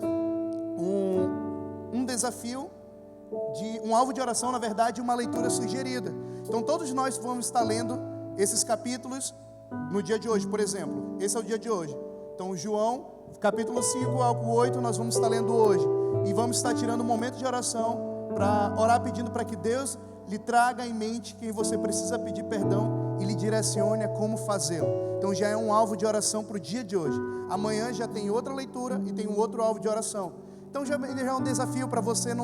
um desafio, de um alvo de oração, na verdade, uma leitura sugerida. Então todos nós vamos estar lendo esses capítulos no dia de hoje, por exemplo. Esse é o dia de hoje. Então João, capítulo 5 ao 8, nós vamos estar lendo hoje. E vamos estar tirando um momento de oração para orar, pedindo para que Deus lhe traga em mente quem você precisa pedir perdão e lhe direcione a como fazê-lo. Então já é um alvo de oração para o dia de hoje. Amanhã já tem outra leitura e tem um outro alvo de oração. Então já é um desafio para você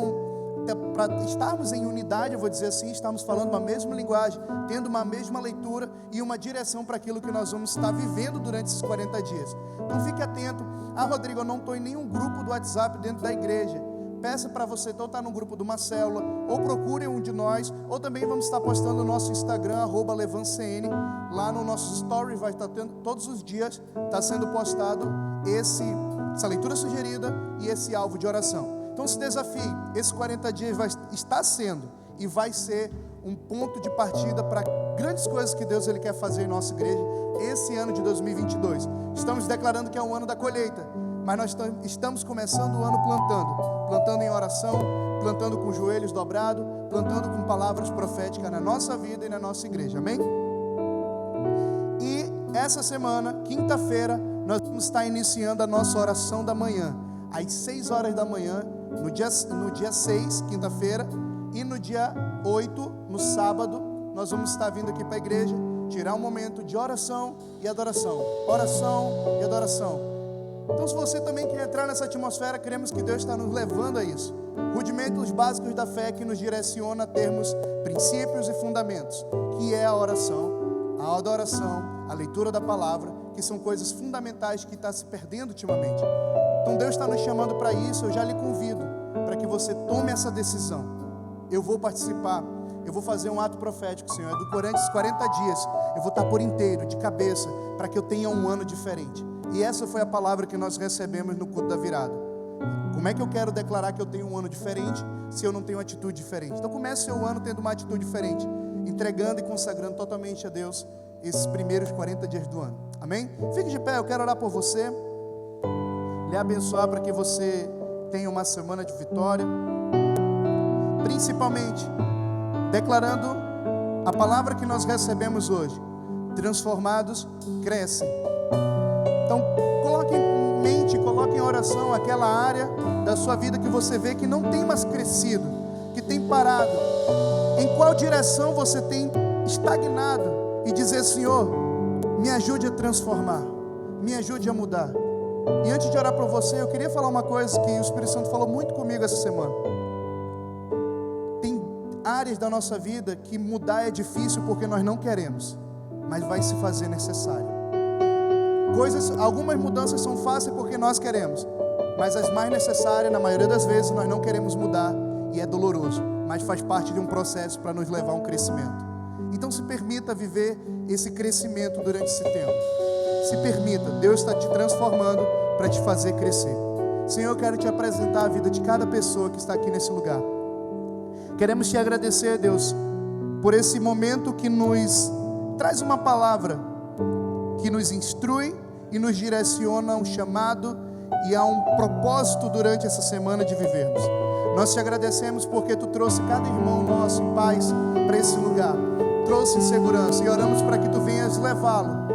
para estarmos em unidade, eu vou dizer assim, estarmos falando uma mesma linguagem, tendo uma mesma leitura e uma direção para aquilo que nós vamos estar vivendo durante esses 40 dias. Então fique atento. Rodrigo, eu não estou em nenhum grupo do WhatsApp dentro da igreja. Peça para você então estar no grupo de uma célula, ou procure um de nós, ou também vamos estar postando no nosso Instagram, @levancn, lá no nosso story, vai estar tendo, todos os dias, está sendo postado essa leitura sugerida e esse alvo de oração. Então se desafie, esses 40 dias está sendo e vai ser um ponto de partida para grandes coisas que Deus quer fazer em nossa igreja esse ano de 2022. Estamos declarando que é um ano da colheita, mas nós estamos começando o ano plantando em oração, plantando com joelhos dobrados, plantando com palavras proféticas na nossa vida e na nossa igreja, amém? E essa semana, quinta-feira, nós vamos estar iniciando a nossa oração da manhã, às 6 horas da manhã, no dia 6, quinta-feira, e no dia 8, no sábado, nós vamos estar vindo aqui para a igreja, tirar um momento de oração e adoração. Oração e adoração. Então se você também quer entrar nessa atmosfera, queremos que Deus está nos levando a isso. Rudimentos básicos da fé que nos direciona a termos princípios e fundamentos, que é a oração, a adoração, a leitura da palavra, que são coisas fundamentais que está se perdendo ultimamente. Então Deus está nos chamando para isso. Eu já lhe convido para que você tome essa decisão. Eu vou participar, eu vou fazer um ato profético, Senhor, durante esses 40 dias, eu vou estar por inteiro, de cabeça, para que eu tenha um ano diferente. E essa foi a palavra que nós recebemos no culto da virada. Como é que eu quero declarar que eu tenho um ano diferente, se eu não tenho uma atitude diferente? Então comece seu ano tendo uma atitude diferente, entregando e consagrando totalmente a Deus esses primeiros 40 dias do ano, amém? Fique de pé, eu quero orar por você, lhe abençoar para que você tenha uma semana de vitória, principalmente declarando a palavra que nós recebemos hoje: transformados crescem. Então coloque em mente, coloque em oração aquela área da sua vida que você vê que não tem mais crescido, que tem parado, em qual direção você tem estagnado, e dizer: Senhor, me ajude a transformar, me ajude a mudar. E antes de orar por você, eu queria falar uma coisa que o Espírito Santo falou muito comigo essa semana. Tem áreas da nossa vida que mudar é difícil porque nós não queremos, mas vai se fazer necessário. Algumas mudanças são fáceis porque nós queremos, mas as mais necessárias, na maioria das vezes, nós não queremos mudar e é doloroso, mas faz parte de um processo para nos levar a um crescimento. Então se permita viver esse crescimento durante esse tempo. Se permita, Deus está te transformando para te fazer crescer. Senhor, eu quero te apresentar a vida de cada pessoa que está aqui nesse lugar. Queremos te agradecer, Deus, por esse momento que nos traz uma palavra que nos instrui e nos direciona a um chamado e a um propósito durante essa semana de vivermos. Nós te agradecemos porque tu trouxe cada irmão nosso em paz para esse lugar, trouxe em segurança, e oramos para que tu venhas levá-lo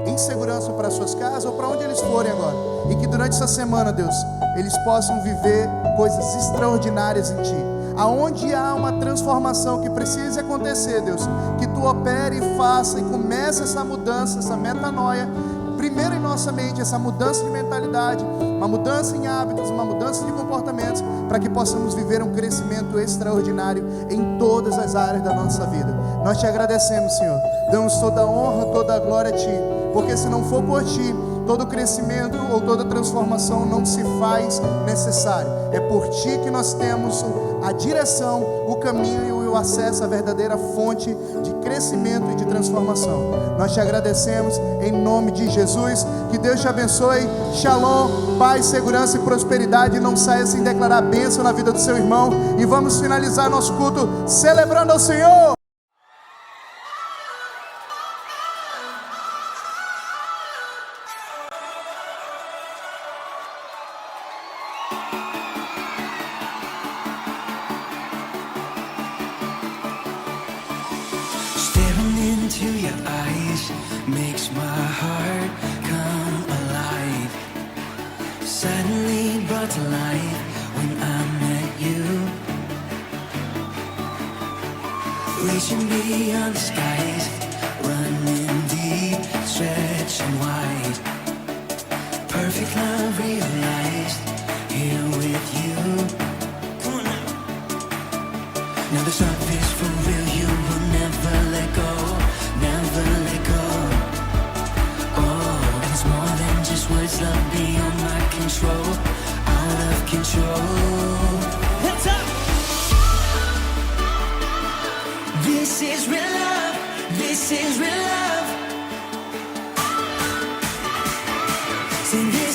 em segurança para suas casas ou para onde eles forem agora, e que durante essa semana, Deus, eles possam viver coisas extraordinárias em ti. Aonde há uma transformação que precise acontecer, Deus, que tu opere e faça e comece essa mudança, essa metanoia, primeiro em nossa mente, essa mudança de mentalidade, uma mudança em hábitos, uma mudança de comportamentos, para que possamos viver um crescimento extraordinário em todas as áreas da nossa vida. Nós te agradecemos, Senhor, damos toda a honra, toda a glória a ti, porque se não for por ti, todo crescimento ou toda transformação não se faz necessário. É por ti que nós temos a direção, o caminho e o acesso à verdadeira fonte de crescimento e de transformação. Nós te agradecemos em nome de Jesus. Que Deus te abençoe. Shalom, paz, segurança e prosperidade. Não saia sem declarar bênção na vida do seu irmão. E vamos finalizar nosso culto celebrando ao Senhor. Staring into your eyes makes my heart come alive. Suddenly brought to life when I met you. Reaching beyond the skies, running deep, stretching wide. Perfect love realized here with you. Come on now. Now this love is for real, you will never let go, never let go. Oh, and it's more than just words, love beyond my control, out of control. Hands up! This is real love, this is real love. Sing this.